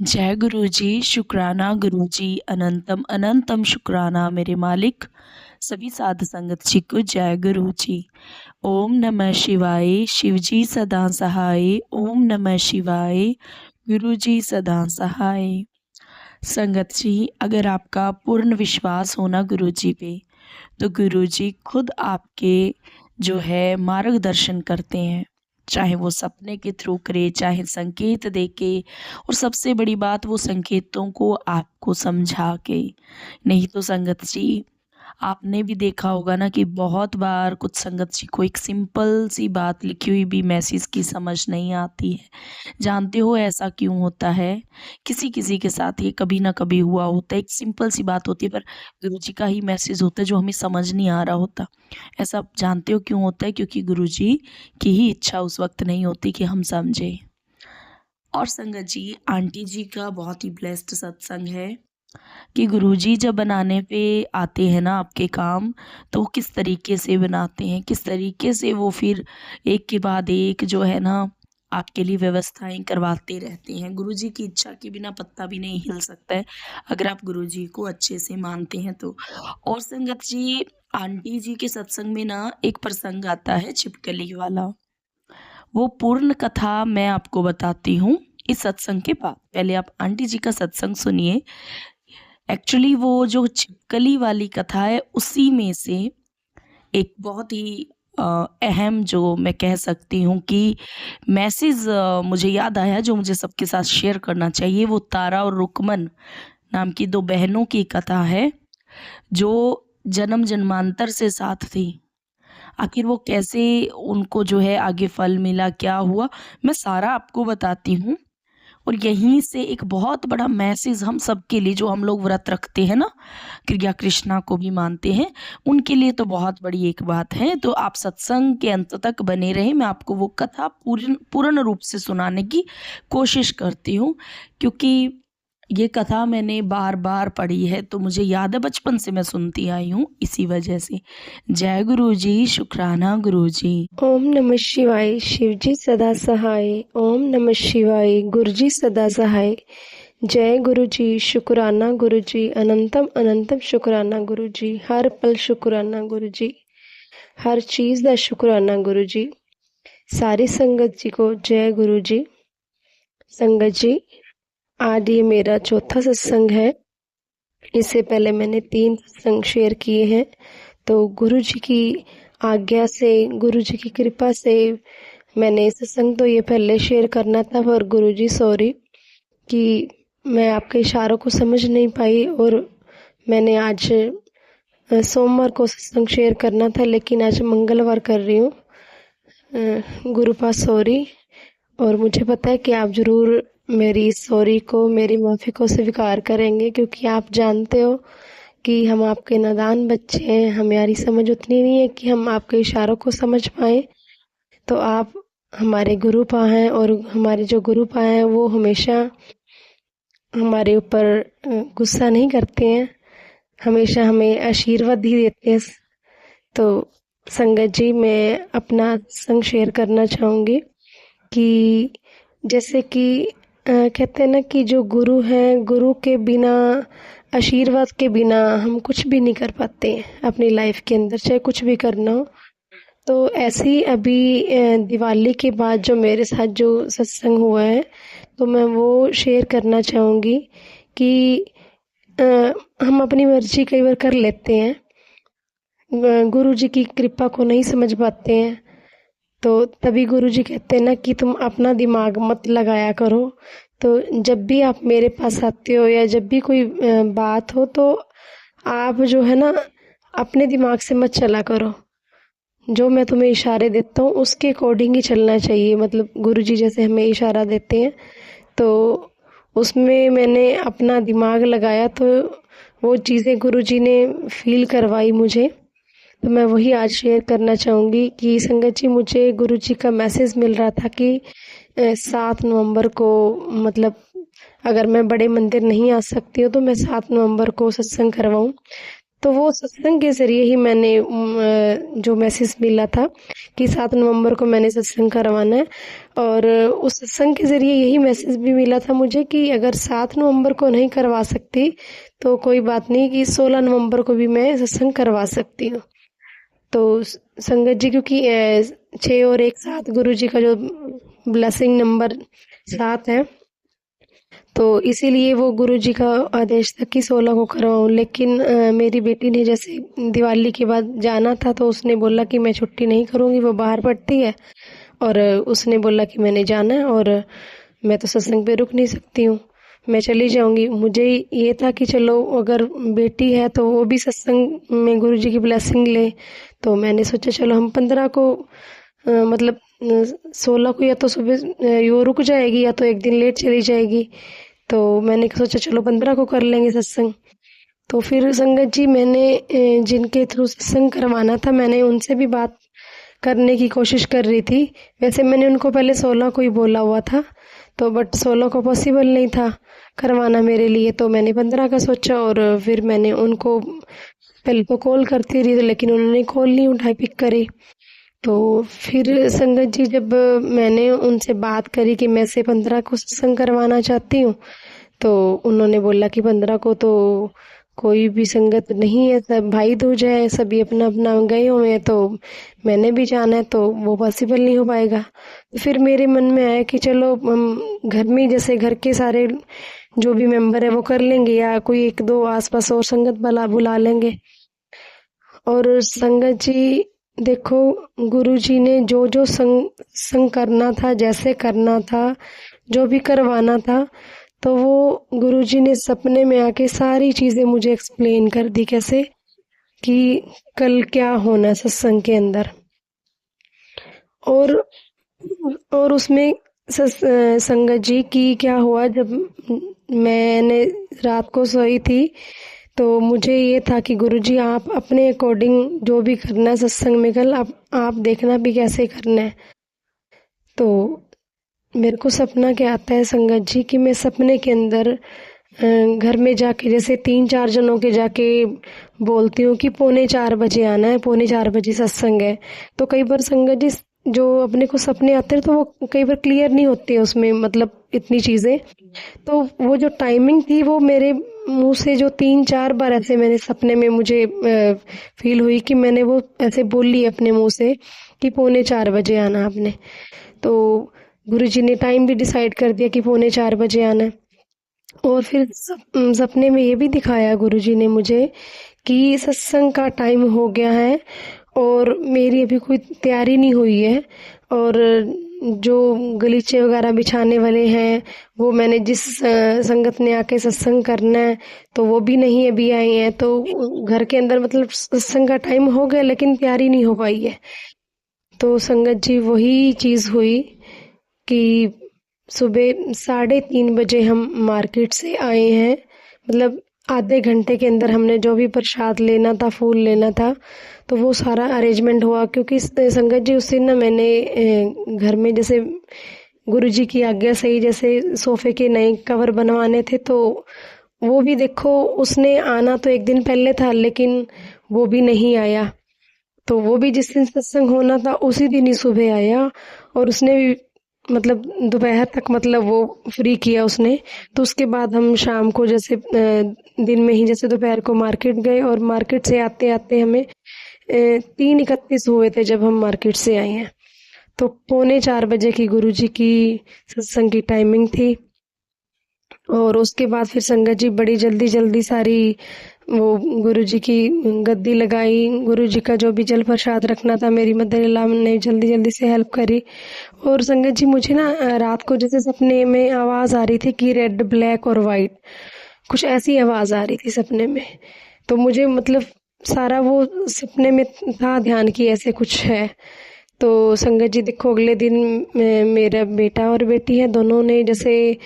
जय गुरु जी, शुक्राना गुरु जी, अनंतम अनंतम शुक्राना मेरे मालिक। सभी साध संगत जी को जय गुरु जी। ओम नमः शिवाय, शिव जी सदा सहाय। ओम नमः शिवाय, गुरु जी सदा सहाय। संगत जी, अगर आपका पूर्ण विश्वास हो ना गुरु जी पे, तो गुरु जी खुद आपके जो है मार्गदर्शन करते हैं। चाहे वो सपने के थ्रू करे, चाहे संकेत दे के, और सबसे बड़ी बात वो संकेतों को आपको समझा के। नहीं तो संगत जी, आपने भी देखा होगा ना कि बहुत बार कुछ संगत जी को एक सिंपल सी बात लिखी हुई भी मैसेज की समझ नहीं आती है। जानते हो ऐसा क्यों होता है? किसी-किसी के साथ ये कभी ना कभी हुआ होता है। एक सिंपल सी बात होती है, पर गुरुजी का ही मैसेज होता है जो हमें समझ नहीं आ रहा होता। ऐसा आप जानते हो क्यों होता है? क्योंकि गुरुजी की ही इच्छा उस वक़्त नहीं होती कि हम समझें। और संगत जी, आंटी जी का बहुत ही ब्लेस्ड सत्संग है कि गुरुजी जब बनाने पे आते हैं ना आपके काम, तो वो किस तरीके से बनाते हैं, किस तरीके से वो फिर एक के बाद एक जो है ना आपके लिए व्यवस्थाएं करवाते रहते हैं। गुरुजी की इच्छा के बिना पत्ता भी नहीं हिल सकता है, अगर आप गुरुजी को अच्छे से मानते हैं तो। और संगत जी, आंटी जी के सत्संग में ना एक प्रसंग आता है छिपकली वाला। वो पूर्ण कथा मैं आपको बताती हूँ इस सत्संग के बाद। पहले आप आंटी जी का सत्संग सुनिए। एक्चुअली वो जो छिपकली वाली कथा है, उसी में से एक बहुत ही अहम, जो मैं कह सकती हूँ कि मैसेज मुझे याद आया, जो मुझे सबके साथ शेयर करना चाहिए। वो तारा और रुकमन नाम की दो बहनों की कथा है, जो जन्म जन्मांतर से साथ थी। आखिर वो कैसे उनको जो है आगे फल मिला, क्या हुआ, मैं सारा आपको बताती हूँ। और यहीं से एक बहुत बड़ा मैसेज हम सबके लिए, जो हम लोग व्रत रखते हैं ना, क्रिया कृष्णा को भी मानते हैं, उनके लिए तो बहुत बड़ी एक बात है। तो आप सत्संग के अंत तक बने रहें, मैं आपको वो कथा पूर्ण पूर्ण रूप से सुनाने की कोशिश करती हूँ, क्योंकि ये कथा मैंने बार बार पढ़ी है, तो मुझे याद है, बचपन से मैं सुनती आई हूँ, इसी वजह से। जय गुरु जी, शुक्राना गुरु जी। ओम नमः शिवाय, शिवजी सदा सहाय। ओम नमः शिवाय, गुरुजी सदा सहाय। जय गुरु जी, शुक्राना गुरु जी, अनंतम अनंतम शुक्राना गुरु जी, हर पल शुक्राना गुरु जी, हर चीज का शुक्राना गुरु जी। सारी संगत जी को जय गुरु जी। संगत जी, आज ये मेरा चौथा सत्संग है। इससे पहले मैंने 3 सत्संग शेयर किए हैं। तो गुरु जी की आज्ञा से, गुरु जी की कृपा से मैंने सत्संग तो ये पहले शेयर करना था, पर गुरु जी सॉरी कि मैं आपके इशारों को समझ नहीं पाई, और मैंने आज सोमवार को सत्संग शेयर करना था, लेकिन आज मंगलवार कर रही हूँ। गुरु पास सॉरी। और मुझे पता है कि आप ज़रूर मेरी इस सॉरी को, मेरी माफ़ी को स्वीकार करेंगे, क्योंकि आप जानते हो कि हम आपके नादान बच्चे हैं। हमारी समझ उतनी नहीं है कि हम आपके इशारों को समझ पाएँ। तो आप हमारे गुरु पा हैं, और हमारे जो गुरु पा हैं वो हमेशा हमारे ऊपर गुस्सा नहीं करते हैं, हमेशा हमें आशीर्वाद ही देते हैं। तो संगत जी, मैं अपना संग शेयर करना चाहूँगी कि जैसे कि कहते हैं ना कि जो गुरु हैं, गुरु के बिना, आशीर्वाद के बिना हम कुछ भी नहीं कर पाते हैं अपनी लाइफ के अंदर, चाहे कुछ भी करना हो। तो ऐसे ही अभी दिवाली के बाद जो मेरे साथ जो सत्संग हुआ है, तो मैं वो शेयर करना चाहूँगी कि अ, हम अपनी मर्जी कई बार कर लेते हैं, गुरु जी की कृपा को नहीं समझ पाते हैं। तो तभी गुरु जी कहते हैं ना कि तुम अपना दिमाग मत लगाया करो। तो जब भी आप मेरे पास आते हो, या जब भी कोई बात हो, तो आप जो है ना अपने दिमाग से मत चला करो। जो मैं तुम्हें इशारे देता हूँ उसके अकॉर्डिंग ही चलना चाहिए। मतलब गुरु जी जैसे हमें इशारा देते हैं, तो उसमें मैंने अपना दिमाग लगाया, तो वो चीज़ें गुरु जी ने फील करवाई मुझे। तो मैं वही आज शेयर करना चाहूँगी कि संगत जी, मुझे गुरु जी का मैसेज मिल रहा था कि 7 नवंबर को, मतलब अगर मैं बड़े मंदिर नहीं आ सकती हूँ तो मैं 7 नवंबर को सत्संग करवाऊँ। तो वो सत्संग के ज़रिए ही मैंने जो मैसेज मिला था कि 7 नवंबर को मैंने सत्संग करवाना है, और उस सत्संग के ज़रिए यही मैसेज भी मिला था मुझे कि अगर 7 नवंबर को नहीं करवा सकती तो कोई बात नहीं, कि 16 नवंबर को भी मैं सत्संग करवा सकती हूँ। तो संगत जी, क्योंकि 6 और 1 7 गुरु जी का जो ब्लेसिंग नंबर 7 है, तो इसीलिए वो गुरुजी का आदेश था कि 16 को करवाऊँ। लेकिन मेरी बेटी ने जैसे दिवाली के बाद जाना था, तो उसने बोला कि मैं छुट्टी नहीं करूँगी, वो बाहर पढ़ती है, और उसने बोला कि मैंने जाना है और मैं तो सत्संग पे रुक नहीं सकती हूँ, मैं चली जाऊँगी। मुझे ये था कि चलो अगर बेटी है तो वो भी सत्संग में गुरुजी की ब्लेसिंग ले। तो मैंने सोचा चलो हम 15 को मतलब 16 को या तो सुबह यो रुक जाएगी या तो एक दिन लेट चली जाएगी। तो मैंने सोचा चलो 15 को कर लेंगे सत्संग। तो फिर संगत जी, मैंने जिनके थ्रू सत्संग करवाना था, मैंने उनसे भी बात करने की कोशिश कर रही थी। वैसे मैंने उनको पहले 16 को ही बोला हुआ था, तो बट 16 को पॉसिबल नहीं था करवाना मेरे लिए, तो मैंने 15 का सोचा। और फिर मैंने उनको पहले तो कॉल करती रही, लेकिन उन्होंने कॉल नहीं उठाई, पिक करी। तो फिर संगत जी, जब मैंने उनसे बात करी कि मैं से 15 को सत्संग करवाना चाहती हूँ, तो उन्होंने बोला कि 15 को तो कोई भी संगत नहीं है, सब भाई दूज है, सभी अपना अपना गए हुए हैं, तो मैंने भी जाना है, तो वो पॉसिबल नहीं हो पाएगा। तो फिर मेरे मन में आया कि चलो हम घर में जैसे घर के सारे जो भी मेंबर है वो कर लेंगे, या कोई 1-2 आसपास और संगत बुला लेंगे। और संगत जी देखो, गुरुजी ने जो जो संग करना था, जैसे करना था, जो भी करवाना था, तो वो गुरुजी ने सपने में आके सारी चीजें मुझे एक्सप्लेन कर दी, कैसे कि कल क्या होना है सत्संग के अंदर। और उसमें संगत जी की क्या हुआ, जब मैंने रात को सोई थी, तो मुझे ये था कि गुरुजी आप अपने अकॉर्डिंग जो भी करना है सत्संग में कल, आप देखना भी कैसे करना है। तो मेरे को सपना क्या आता है संगत जी, कि मैं सपने के अंदर घर में जाके जैसे 3-4 जनों के जाके बोलती हूँ कि 3:45 बजे आना है, 3:45 बजे सत्संग है। तो कई बार संगत जी, जो अपने को सपने आते हैं तो वो कई बार क्लियर नहीं होती है उसमें, मतलब इतनी चीजें। तो वो जो टाइमिंग थी, वो मेरे मुंह से जो 3-4 बार ऐसे मैंने सपने में मुझे फील हुई कि मैंने वो ऐसे बोली अपने मुंह से कि 3:45 बजे आना आपने। तो गुरुजी ने टाइम भी डिसाइड कर दिया कि 3:45 बजे आना है। और फिर सपने में ये भी दिखाया गुरुजी ने मुझे कि सत्संग का टाइम हो गया है और मेरी अभी कोई तैयारी नहीं हुई है, और जो गलीचे वगैरह बिछाने वाले हैं, वो मैंने जिस संगत ने आके सत्संग करना है, तो वो भी नहीं अभी आए हैं। तो घर के अंदर मतलब सत्संग का टाइम हो गया, लेकिन तैयारी नहीं हो पाई है। तो संगत जी, वही चीज़ हुई कि सुबह 3:30 बजे हम मार्केट से आए हैं। मतलब आधे घंटे के अंदर हमने जो भी प्रसाद लेना था, फूल लेना था, तो वो सारा अरेंजमेंट हुआ। क्योंकि संगत जी, उस दिन ना मैंने घर में जैसे गुरुजी की आज्ञा से ही जैसे सोफे के नए कवर बनवाने थे, तो वो भी देखो, उसने आना तो एक दिन पहले था, लेकिन वो भी नहीं आया। तो वो भी जिस दिन सत्संग होना था उसी दिन ही सुबह आया, और उसने भी मतलब दोपहर तक मतलब वो फ्री किया उसने। तो उसके बाद हम शाम को जैसे दिन में ही जैसे दोपहर को मार्केट गए, और मार्केट से आते आते हमें 3:31 हुए थे जब हम मार्केट से आए हैं। तो 3:45 बजे की गुरुजी की सत्संग की टाइमिंग थी। और उसके बाद फिर संगत जी बड़ी जल्दी जल्दी सारी वो गुरुजी की गद्दी लगाई। गुरुजी का जो भी जल प्रसाद रखना था, मेरी मदर इन लॉ ने जल्दी जल्दी से हेल्प करी। और संगत जी, मुझे ना रात को जैसे सपने में आवाज़ आ रही थी कि रेड, ब्लैक और वाइट, कुछ ऐसी आवाज़ आ रही थी सपने में। तो मुझे मतलब सारा वो सपने में था ध्यान की ऐसे कुछ है। तो संगत जी देखो, अगले दिन मेरा बेटा और बेटी है, दोनों ने जैसे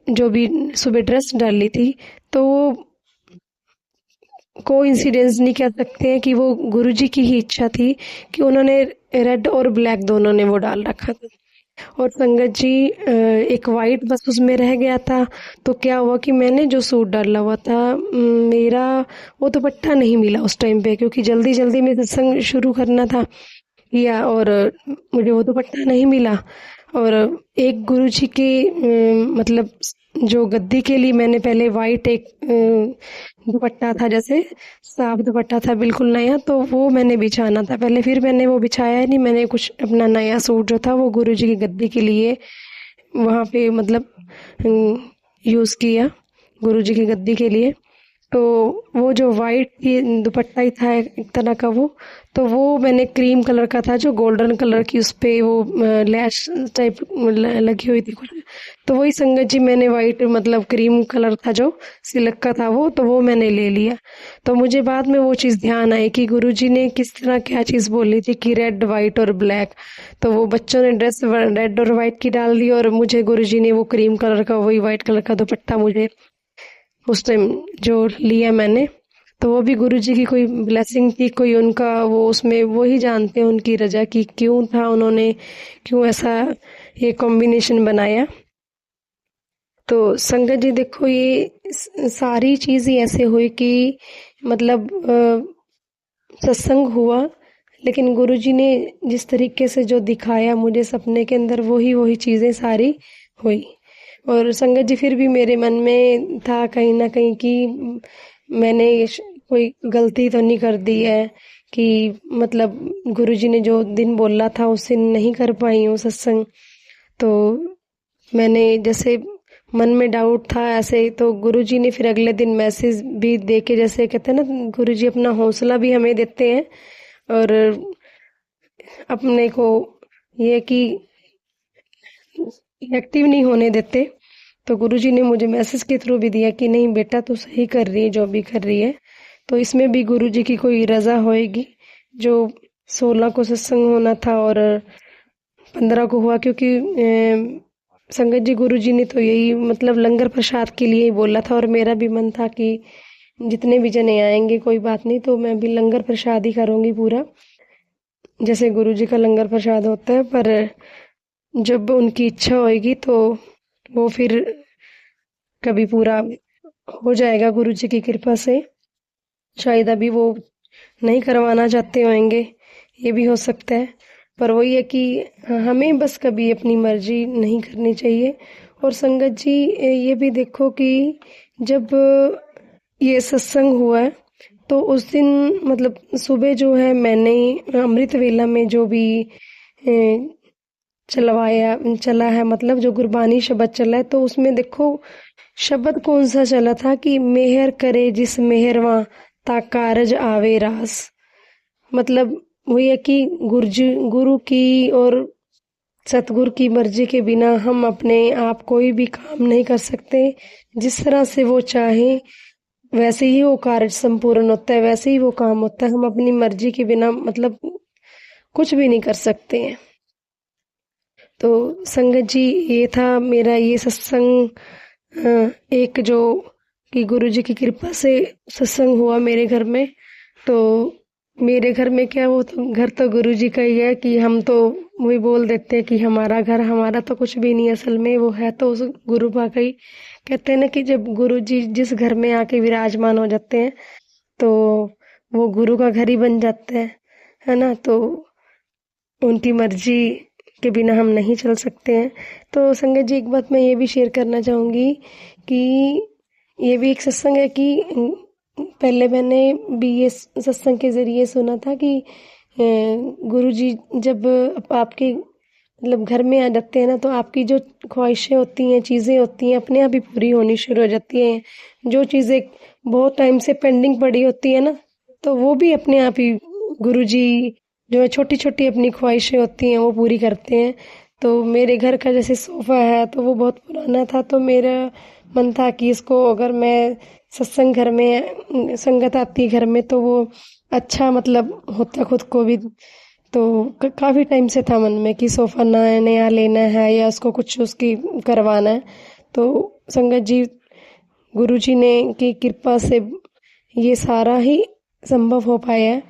जो भी सुबह ड्रेस डाली थी, तो कोइंसिडेंस नहीं कह सकते हैं कि वो गुरुजी की ही इच्छा थी कि उन्होंने रेड और ब्लैक दोनों ने वो डाल रखा था। और संगत जी एक वाइट बस उसमें रह गया था। तो क्या हुआ कि मैंने जो सूट डाला हुआ था, मेरा वो दुपट्टा नहीं मिला उस टाइम पे, क्योंकि जल्दी जल्दी में सत्संग शुरू करना था किया, और मुझे वो दुपट्टा नहीं मिला। और एक गुरुजी के मतलब जो गद्दी के लिए मैंने पहले वाइट एक दुपट्टा था, जैसे साफ दुपट्टा था बिल्कुल नया, तो वो मैंने बिछाना था पहले। फिर मैंने वो बिछाया नहीं, मैंने कुछ अपना नया सूट जो था वो गुरुजी की गद्दी के लिए वहाँ पे मतलब यूज़ किया, गुरुजी की गद्दी के लिए। तो वो जो वाइट ये दुपट्टा ही था एक तरह का वो, तो वो मैंने क्रीम कलर का था, जो गोल्डन कलर की उस पे वो लैश टाइप लगी हुई थी कुछ। तो वही संगत जी मैंने वाइट मतलब क्रीम कलर था जो सिल्क का था वो, तो वो मैंने ले लिया। तो मुझे बाद में वो चीज़ ध्यान आई कि गुरुजी ने किस तरह क्या चीज़ बोली थी कि रेड वाइट और ब्लैक। तो वो बच्चों ने ड्रेस रेड और वाइट की डाल दी, और मुझे गुरुजी ने वो क्रीम कलर का वही वाइट कलर का दुपट्टा मुझे उस टाइम जो लिया मैंने। तो वो भी गुरुजी की कोई ब्लेसिंग थी, कोई उनका वो उसमें वो ही जानते हैं उनकी रजा की क्यों था, उन्होंने क्यों ऐसा ये कॉम्बिनेशन बनाया। तो संगत जी देखो, ये सारी चीज़ ही ऐसे हुई कि मतलब सत्संग हुआ, लेकिन गुरुजी ने जिस तरीके से जो दिखाया मुझे सपने के अंदर, वही चीज़ें सारी हुई। और संगत जी फिर भी मेरे मन में था कहीं ना कहीं कि मैंने कोई गलती तो नहीं कर दी है, कि मतलब गुरुजी ने जो दिन बोला था उस दिन नहीं कर पाई हूँ सत्संग। तो मैंने जैसे मन में डाउट था ऐसे, तो गुरुजी ने फिर अगले दिन मैसेज भी दे के, जैसे कहते हैं ना गुरुजी अपना हौसला भी हमें देते हैं, और अपने को ये कि एक्टिव नहीं होने देते। तो गुरुजी ने मुझे मैसेज के थ्रू भी दिया कि नहीं बेटा, तू सही कर रही है जो भी कर रही है। तो इसमें भी गुरुजी की कोई रजा होएगी। जो 16 को सत्संग होना था और 15 को हुआ, क्योंकि संगत जी गुरुजी ने तो यही मतलब लंगर प्रसाद के लिए ही बोला था, और मेरा भी मन था कि जितने भी जने आएंगे कोई बात नहीं, तो मैं भी लंगर प्रसाद ही करूँगी पूरा, जैसे गुरुजी का लंगर प्रसाद होता है। पर जब उनकी इच्छा होएगी तो वो फिर कभी पूरा हो जाएगा गुरुजी की कृपा से। शायद अभी वो नहीं करवाना चाहते होंगे, ये भी हो सकता है। पर वही है कि हमें बस कभी अपनी मर्जी नहीं करनी चाहिए। और संगत जी ये भी देखो कि जब ये सत्संग हुआ है, तो उस दिन मतलब सुबह जो है मैंने अमृत वेला में जो भी चला है, मतलब जो गुरबानी शब्द चला है, तो उसमें देखो शब्द कौन सा चला था कि मेहर करे जिस मेहरवा ता कारज आवे रास। मतलब वही है कि गुरु की और सतगुरु की मर्जी के बिना हम अपने आप कोई भी काम नहीं कर सकते। जिस तरह से वो चाहे वैसे ही वो कार्य संपूर्ण होता है, वैसे ही वो काम होता है। हम अपनी मर्जी के बिना मतलब कुछ भी नहीं कर सकते हैं। तो संगत जी ये था मेरा ये सत्संग, एक जो कि गुरु जी की कृपा से सत्संग हुआ मेरे घर में। तो मेरे घर में क्या, वो तो घर तो गुरु जी का ही है कि हम तो वही बोल देते हैं कि हमारा घर, हमारा तो कुछ भी नहीं, असल में वो है तो उस गुरु बा का ही। कहते हैं ना कि जब गुरु जी जिस घर में आके विराजमान हो जाते हैं तो वो गुरु का घर ही बन जाता है ना। तो उनकी मर्जी के बिना हम नहीं चल सकते हैं। तो संगत जी एक बात मैं ये भी शेयर करना चाहूँगी कि ये भी एक सत्संग है कि पहले मैंने भी ये सत्संग के ज़रिए सुना था कि गुरु जी जब आपके मतलब घर में आ जाते हैं ना, तो आपकी जो ख्वाहिशें होती हैं, चीज़ें होती हैं, अपने आप ही पूरी होनी शुरू हो जाती हैं। जो चीज़ें बहुत टाइम से पेंडिंग पड़ी होती है ना, तो वो भी अपने आप ही गुरु जी जो है छोटी छोटी अपनी ख्वाहिशें होती हैं वो पूरी करते हैं। तो मेरे घर का जैसे सोफ़ा है तो वो बहुत पुराना था, तो मेरा मन था कि इसको अगर मैं सत्संग घर में संगत आती है घर में तो वो अच्छा मतलब होता खुद को भी। तो काफ़ी टाइम से था मन में कि सोफ़ा नया लेना है या उसको कुछ उसकी करवाना है। तो संगत जी गुरु जी ने की कृपा से ये सारा ही संभव हो पाया है।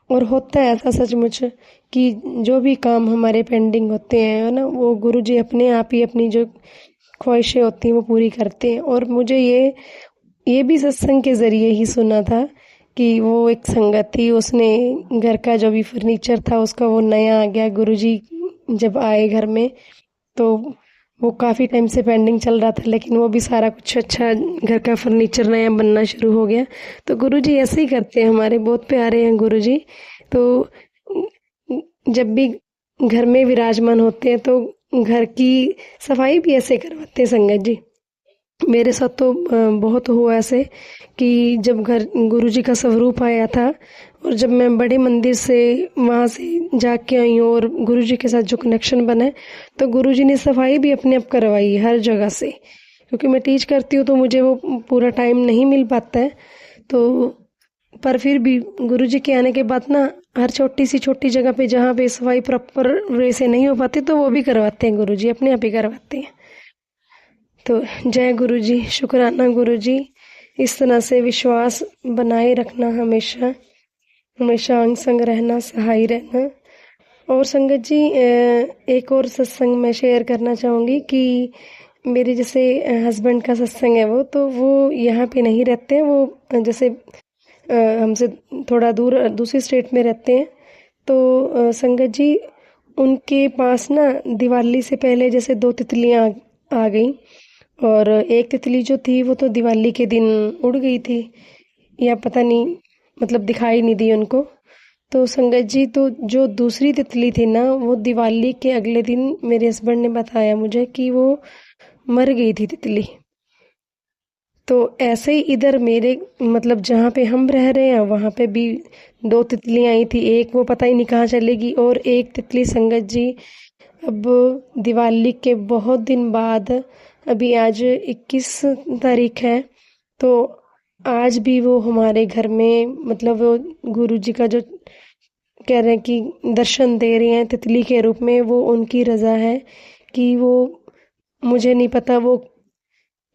और होता है ऐसा सचमुच कि जो भी काम हमारे पेंडिंग होते हैं है ना, वो गुरुजी अपने आप ही अपनी जो ख्वाहिशें होती हैं वो पूरी करते हैं। और मुझे ये भी सत्संग के ज़रिए ही सुना था कि वो एक संगत थी, उसने घर का जो भी फर्नीचर था उसका वो नया आ गया। गुरुजी जब आए घर में तो वो काफ़ी टाइम से पेंडिंग चल रहा था, लेकिन वो भी सारा कुछ अच्छा घर का फर्नीचर नया बनना शुरू हो गया। तो गुरुजी ऐसे ही करते हैं, हमारे बहुत प्यारे हैं गुरुजी। तो जब भी घर में विराजमान होते हैं तो घर की सफाई भी ऐसे करवाते हैं संगत जी। मेरे साथ तो बहुत हुआ ऐसे कि जब घर गुरुजी का स्वरूप आया था और जब मैं बड़े मंदिर से वहाँ से जाके आई हूँ और गुरुजी के साथ जो कनेक्शन बना है, तो गुरुजी ने सफाई भी अपने आप करवाई हर जगह से। क्योंकि मैं टीच करती हूँ तो मुझे वो पूरा टाइम नहीं मिल पाता है, तो पर फिर भी गुरुजी के आने के बाद ना हर छोटी जगह पे जहाँ पे सफाई प्रॉपर वे से नहीं हो पाती तो वो भी करवाते हैं, गुरुजी अपने आप ही करवाते हैं। तो जय गुरुजी, शुक्राना गुरुजी। इस तरह से विश्वास बनाए रखना, हमेशा हमेशा अंग संग रहना, सहाय रहना। और संगत जी एक और सत्संग मैं शेयर करना चाहूँगी कि मेरे जैसे हस्बैंड का सत्संग है वो, तो वो यहाँ पे नहीं रहते हैं, वो जैसे हमसे थोड़ा दूर दूसरी स्टेट में रहते हैं। तो संगत जी उनके पास ना दिवाली से पहले जैसे 2 तितलियाँ आ गई, और एक तितली जो थी वो तो दिवाली के दिन उड़ गई थी, या पता नहीं मतलब दिखाई नहीं दी उनको। तो संगत जी तो जो दूसरी तितली थी ना, वो दिवाली के अगले दिन मेरे हस्बैंड ने बताया मुझे कि वो मर गई थी तितली। तो ऐसे ही इधर मेरे मतलब जहाँ पे हम रह रहे हैं वहाँ पे भी 2 तितलियाँ आई थी, एक वो पता ही नहीं कहाँ चलेगी, और एक तितली संगत जी अब दिवाली के बहुत दिन बाद, अभी आज 21 तारीख है, तो आज भी वो हमारे घर में मतलब वो गुरुजी का जो कह रहे हैं कि दर्शन दे रही हैं तितली के रूप में, वो उनकी रजा है कि वो, मुझे नहीं पता वो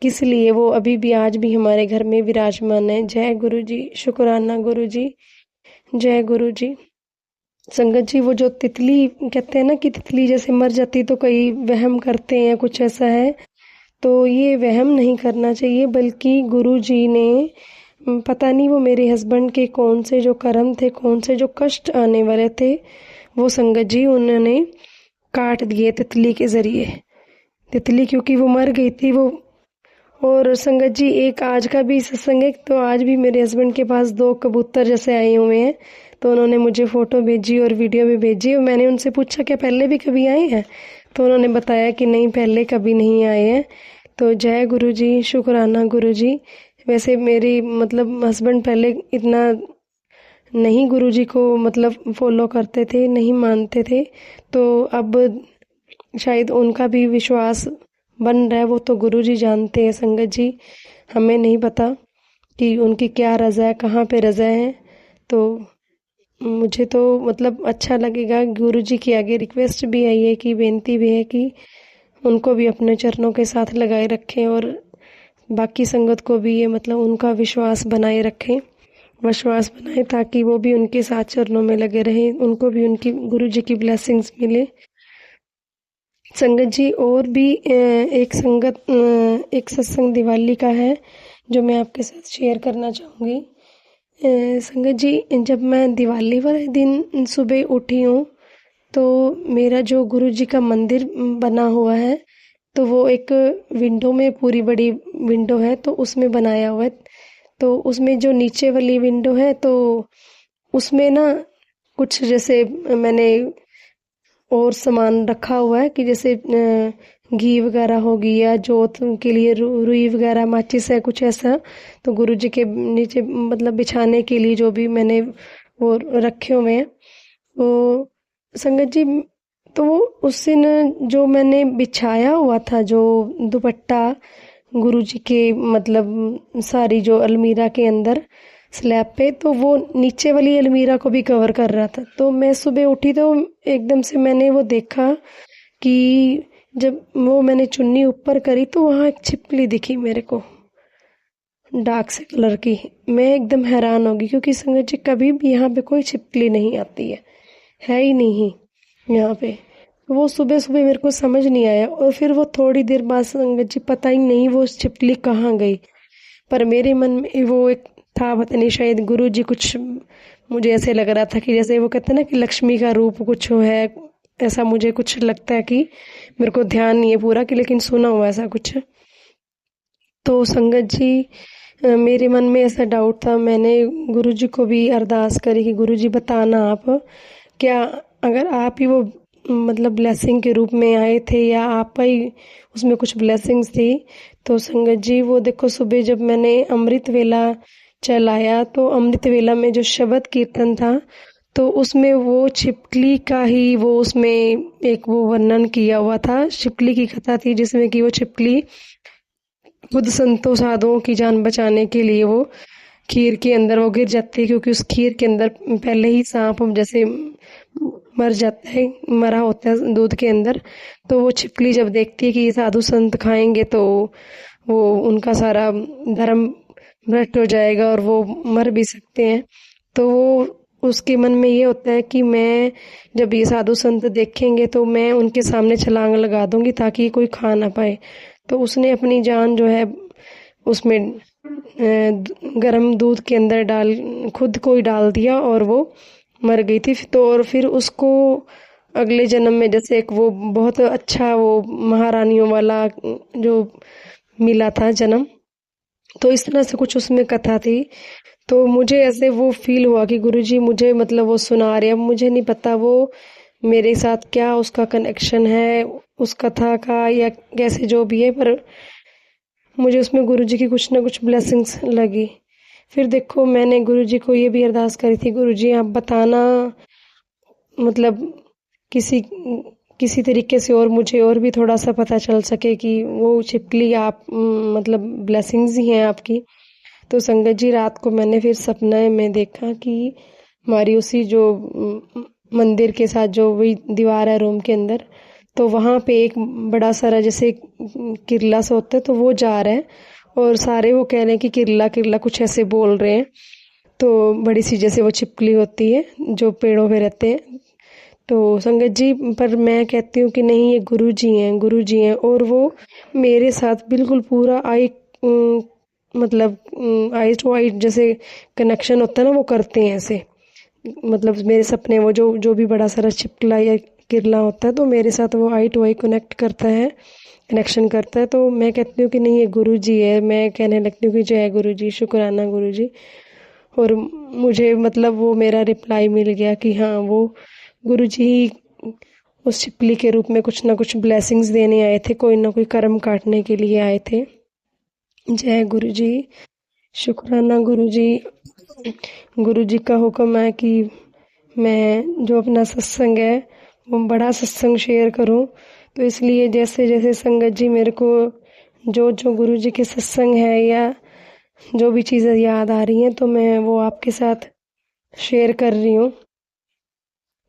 किस लिए वो अभी भी आज भी हमारे घर में विराजमान है। जय गुरुजी, शुक्राना गुरुजी, जय गुरुजी। संगत जी वो जो तितली कहते हैं ना कि तितली जैसे मर जाती तो कई वहम करते हैं, कुछ ऐसा है, तो ये वहम नहीं करना चाहिए, बल्कि गुरुजी ने पता नहीं वो मेरे हस्बैंड के कौन से जो कर्म थे, कौन से जो कष्ट आने वाले थे, वो संगत जी उन्होंने काट दिए तितली के ज़रिए। तितली क्योंकि वो मर गई थी वो। और संगत जी एक आज का भी सत्संग है, तो आज भी मेरे हस्बैंड के पास 2 कबूतर जैसे आए हुए हैं, तो उन्होंने मुझे फ़ोटो भेजी और वीडियो भी भेजी, और मैंने उनसे पूछा क्या पहले भी कभी आए हैं, तो उन्होंने बताया कि नहीं पहले कभी नहीं आए हैं। तो जय गुरुजी, शुक्राना गुरुजी। वैसे मेरी मतलब हस्बैंड पहले इतना नहीं गुरुजी को मतलब फॉलो करते थे, नहीं मानते थे, तो अब शायद उनका भी विश्वास बन रहा है, वो तो गुरुजी जानते हैं संगत जी, हमें नहीं पता कि उनकी क्या रज़ा है, कहाँ पे रज़ा है। तो मुझे तो मतलब अच्छा लगेगा, गुरुजी की आगे रिक्वेस्ट भी है, ये कि बेनती भी है कि उनको भी अपने चरणों के साथ लगाए रखें, और बाकी संगत को भी ये मतलब उनका विश्वास बनाए रखें, विश्वास बनाए, ताकि वो भी उनके साथ चरणों में लगे रहें, उनको भी उनकी गुरुजी की ब्लेसिंग्स मिले। संगत जी और भी एक सत्संग दिवाली का है जो मैं आपके साथ शेयर करना चाहूँगी। संगत जी जब मैं दिवाली वाले दिन सुबह उठी हूँ, तो मेरा जो गुरुजी का मंदिर बना हुआ है, तो वो एक विंडो में, पूरी बड़ी विंडो है तो उसमें बनाया हुआ है। तो उसमें जो नीचे वाली विंडो है तो उसमें ना कुछ जैसे मैंने और सामान रखा हुआ है कि जैसे घी वगैरह हो गया, जोत के लिए रुई वगैरह, माचिस है, कुछ ऐसा। तो गुरुजी के नीचे मतलब बिछाने के लिए जो भी मैंने वो रखे हुए हैं, तो संगत जी तो वो उस दिन जो मैंने बिछाया हुआ था जो दुपट्टा गुरुजी के मतलब सारी जो अलमीरा के अंदर स्लैब पे, तो वो नीचे वाली अलमीरा को भी कवर कर रहा था। तो मैं सुबह उठी तो एकदम से मैंने वो देखा कि जब वो मैंने चुन्नी ऊपर करी तो वहाँ एक छिपकली दिखी मेरे को, डार्क से कलर की। मैं एकदम हैरान होगी क्योंकि संगत जी कभी भी यहाँ पे कोई छिपकली नहीं आती है ही नहीं यहाँ पे। वो सुबह सुबह मेरे को समझ नहीं आया, और फिर वो थोड़ी देर बाद संगत जी पता ही नहीं वो छिपकली कहाँ गई। पर मेरे मन में वो एक था, पता नहीं शायद गुरु जी कुछ, मुझे ऐसे लग रहा था कि जैसे वो कहते हैं ना कि लक्ष्मी का रूप कुछ है, ऐसा मुझे कुछ लगता है कि मेरे को ध्यान नहीं है पूरा कि, लेकिन सुना हुआ ऐसा कुछ। तो संगत जी मेरे मन में ऐसा डाउट था, मैंने गुरु जी को भी अरदास करी कि गुरु जी बताना आप क्या, अगर आप ही वो मतलब ब्लेसिंग के रूप में आए थे या आप ही उसमें कुछ ब्लेसिंग्स थी। तो संगत जी वो देखो सुबह जब मैंने अमृत वेला चलाया तो अमृत वेला में जो शब्द कीर्तन था तो उसमें वो छिपकली का ही वो उसमें एक वो वर्णन किया हुआ था, छिपकली की कथा थी जिसमें कि वो छिपकली खुद संतों साधुओं की जान बचाने के लिए वो खीर के अंदर वो गिर जाती है, क्योंकि उस खीर के अंदर पहले ही सांप जैसे मर जाता है, मरा होता है दूध के अंदर। तो वो छिपकली जब देखती है कि ये साधु संत खाएंगे तो वो उनका सारा धर्म भ्रष्ट हो जाएगा और वो मर भी सकते हैं। तो वो उसके मन में ये होता है कि मैं जब ये साधु संत देखेंगे तो मैं उनके सामने छलांग लगा दूंगी ताकि कोई खा ना पाए। तो उसने अपनी जान जो है उसमें गरम दूध के अंदर डाल खुद को ही डाल दिया और वो मर गई थी। तो और फिर उसको अगले जन्म में जैसे एक वो बहुत अच्छा वो महारानियों वाला जो मिला था जन्म, तो इस तरह से कुछ उसमें कथा थी। तो मुझे ऐसे वो फील हुआ कि गुरुजी मुझे मतलब वो सुना रहे, अब मुझे नहीं पता वो मेरे साथ क्या उसका कनेक्शन है उस कथा का या कैसे जो भी है, पर मुझे उसमें गुरुजी की कुछ ना कुछ ब्लेसिंग्स लगी। फिर देखो मैंने गुरुजी को ये भी अरदास करी थी, गुरुजी आप बताना मतलब किसी किसी तरीके से और मुझे और भी थोड़ा सा पता चल सके कि वो छिपकली आप मतलब ब्लेसिंग्स ही हैं आपकी। तो संगत जी रात को मैंने फिर सपने में देखा कि हमारी उसी जो मंदिर के साथ जो वही दीवार है रूम के अंदर, तो वहाँ पे एक बड़ा सारा जैसे किरला सा होता है तो वो जा रहा है और सारे वो कह रहे हैं कि किरला किरला कुछ ऐसे बोल रहे हैं। तो बड़ी सी जैसे वो छिपकली होती है जो पेड़ों पे रहते हैं। तो संगत जी पर मैं कहती हूँ कि नहीं ये गुरु जी हैं और वो मेरे साथ बिल्कुल पूरा मतलब आई टू आई जैसे कनेक्शन होता है ना वो करते हैं ऐसे, मतलब मेरे सपने वो जो जो भी बड़ा सारा छिपकला या किरला होता है तो मेरे साथ वो आई टू आई कनेक्ट करता है, कनेक्शन करता है। तो मैं कहती हूँ कि नहीं ये गुरु जी है, मैं कहने लगती हूँ कि जय गुरु जी, शुक्राना गुरु जी। और मुझे मतलब वो मेरा रिप्लाई मिल गया कि हाँ वो गुरु जी ही उस छिपकली के रूप में कुछ ना कुछ ब्लेसिंग्स देने आए थे, कोई ना कोई कर्म काटने के लिए आए थे। जय गुरु जी, शुक्राना गुरु जी। गुरु जी का हुक्म है कि मैं जो अपना सत्संग है वो बड़ा सत्संग शेयर करूं, तो इसलिए जैसे जैसे संगत जी मेरे को जो जो गुरु जी के सत्संग है या जो भी चीज़ें याद आ रही हैं तो मैं वो आपके साथ शेयर कर रही हूँ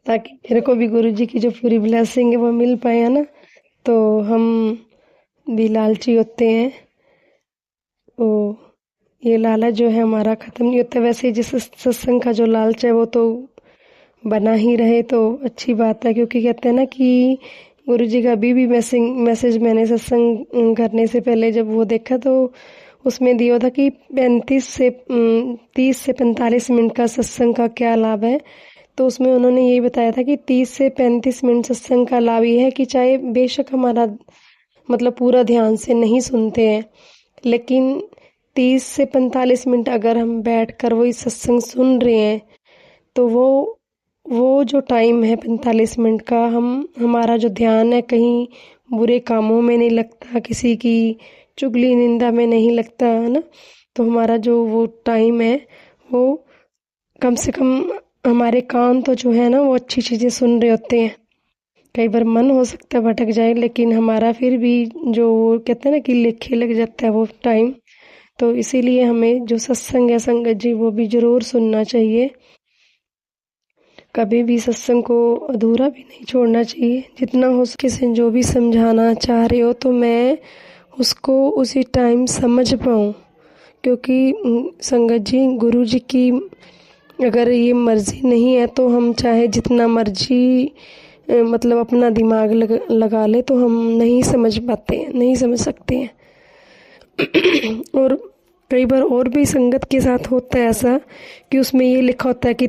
ताकि मेरे को भी गुरु जी की जो पूरी ब्लेसिंग है वो मिल पाए, है ना। तो हम भी लालची होते हैं, तो ये लालच जो है हमारा ख़त्म नहीं होता। वैसे जिस सत्संग का जो लालच है वो तो बना ही रहे तो अच्छी बात है, क्योंकि कहते हैं ना कि गुरु जी का अभी भी मैसेज मैंने सत्संग करने से पहले जब वो देखा तो उसमें दिया था कि 30 से 45 मिनट का सत्संग का क्या लाभ है। तो उसमें उन्होंने यही बताया था कि 30 से 35 मिनट सत्संग का लाभ ये है कि चाहे बेशक हमारा मतलब पूरा ध्यान से नहीं सुनते हैं, लेकिन 30 से 45 मिनट अगर हम बैठकर वही सत्संग सुन रहे हैं तो वो जो टाइम है 45 मिनट का हमारा जो ध्यान है कहीं बुरे कामों में नहीं लगता, किसी की चुगली निंदा में नहीं लगता, है ना। तो हमारा जो वो टाइम है वो कम से कम हमारे कान तो जो है ना वो अच्छी चीज़ें सुन रहे होते हैं। कई बार मन हो सकता है भटक जाए, लेकिन हमारा फिर भी जो वो कहते हैं ना कि लेखे लग जाता है वो टाइम। तो इसीलिए हमें जो सत्संग है संगत जी वो भी ज़रूर सुनना चाहिए, कभी भी सत्संग को अधूरा भी नहीं छोड़ना चाहिए। जितना हो सके से जो भी समझाना चाह रहे हो तो मैं उसको उसी टाइम समझ पाऊँ, क्योंकि संगत जी, गुरु जी की अगर ये मर्ज़ी नहीं है तो हम चाहे जितना मर्जी मतलब अपना दिमाग लगा ले तो हम नहीं समझ पाते हैं, नहीं समझ सकते हैं। और कई बार और भी संगत के साथ होता है ऐसा कि उसमें ये लिखा होता है कि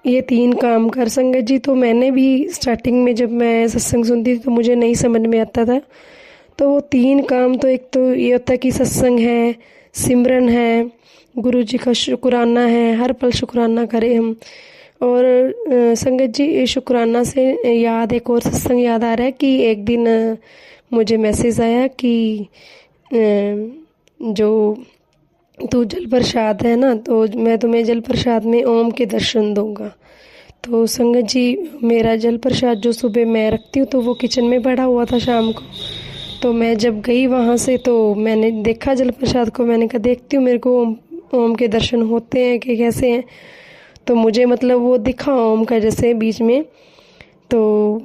ये तीन काम कर। संगत जी, तो मैंने भी स्टार्टिंग में जब मैं सत्संग सुनती थी तो मुझे नहीं समझ में आता था। तो वो तीन काम तो एक तो ये होता है कि सत्संग है, सिमरन है, गुरु जी का शुक्राना है, हर पल शुक्राना करें हम। और संगत जी, शुक्राना से याद एक और सत्संग याद आ रहा है कि एक दिन मुझे मैसेज आया कि जो तू जल प्रसाद है ना, तो मैं तुम्हें जल प्रसाद में ओम के दर्शन दूंगा। तो संगत जी, मेरा जल प्रसाद जो सुबह मैं रखती हूँ तो वो किचन में पड़ा हुआ था शाम को। तो मैं जब गई वहाँ से तो मैंने देखा जल प्रसाद को, मैंने कहा देखती हूँ मेरे को ओम के दर्शन होते हैं कि कैसे हैं। तो मुझे मतलब वो दिखा ओम का जैसे बीच में। तो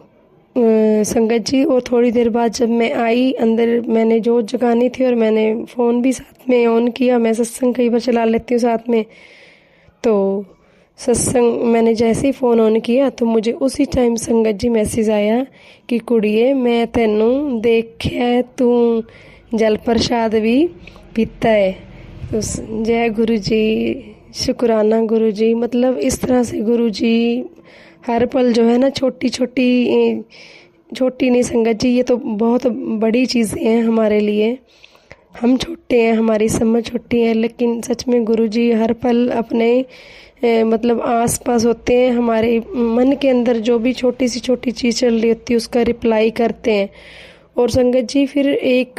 संगत जी, और थोड़ी देर बाद जब मैं आई अंदर, मैंने जोत जगानी थी और मैंने फ़ोन भी साथ में ऑन किया। मैं सत्संग कई बार चला लेती हूँ साथ में। तो सत्संग मैंने जैसे ही फ़ोन ऑन किया तो मुझे उसी टाइम संगत जी मैसेज आया कि कुड़िए, मैं तेनू देखिया तू जल प्रसाद भी पीता है। तो जय गुरु जी, शुक्राना गुरु जी। मतलब इस तरह से गुरु जी हर पल जो है ना, छोटी नहीं संगत जी, ये तो बहुत बड़ी चीज़ें हैं हमारे लिए। हम छोटे हैं, हमारी समझ छोटी है, लेकिन सच में गुरु जी हर पल अपने मतलब आस पास होते हैं। हमारे मन के अंदर जो भी छोटी सी छोटी चीज़ चल रही होती है उसका रिप्लाई करते हैं। और संगत जी, फिर एक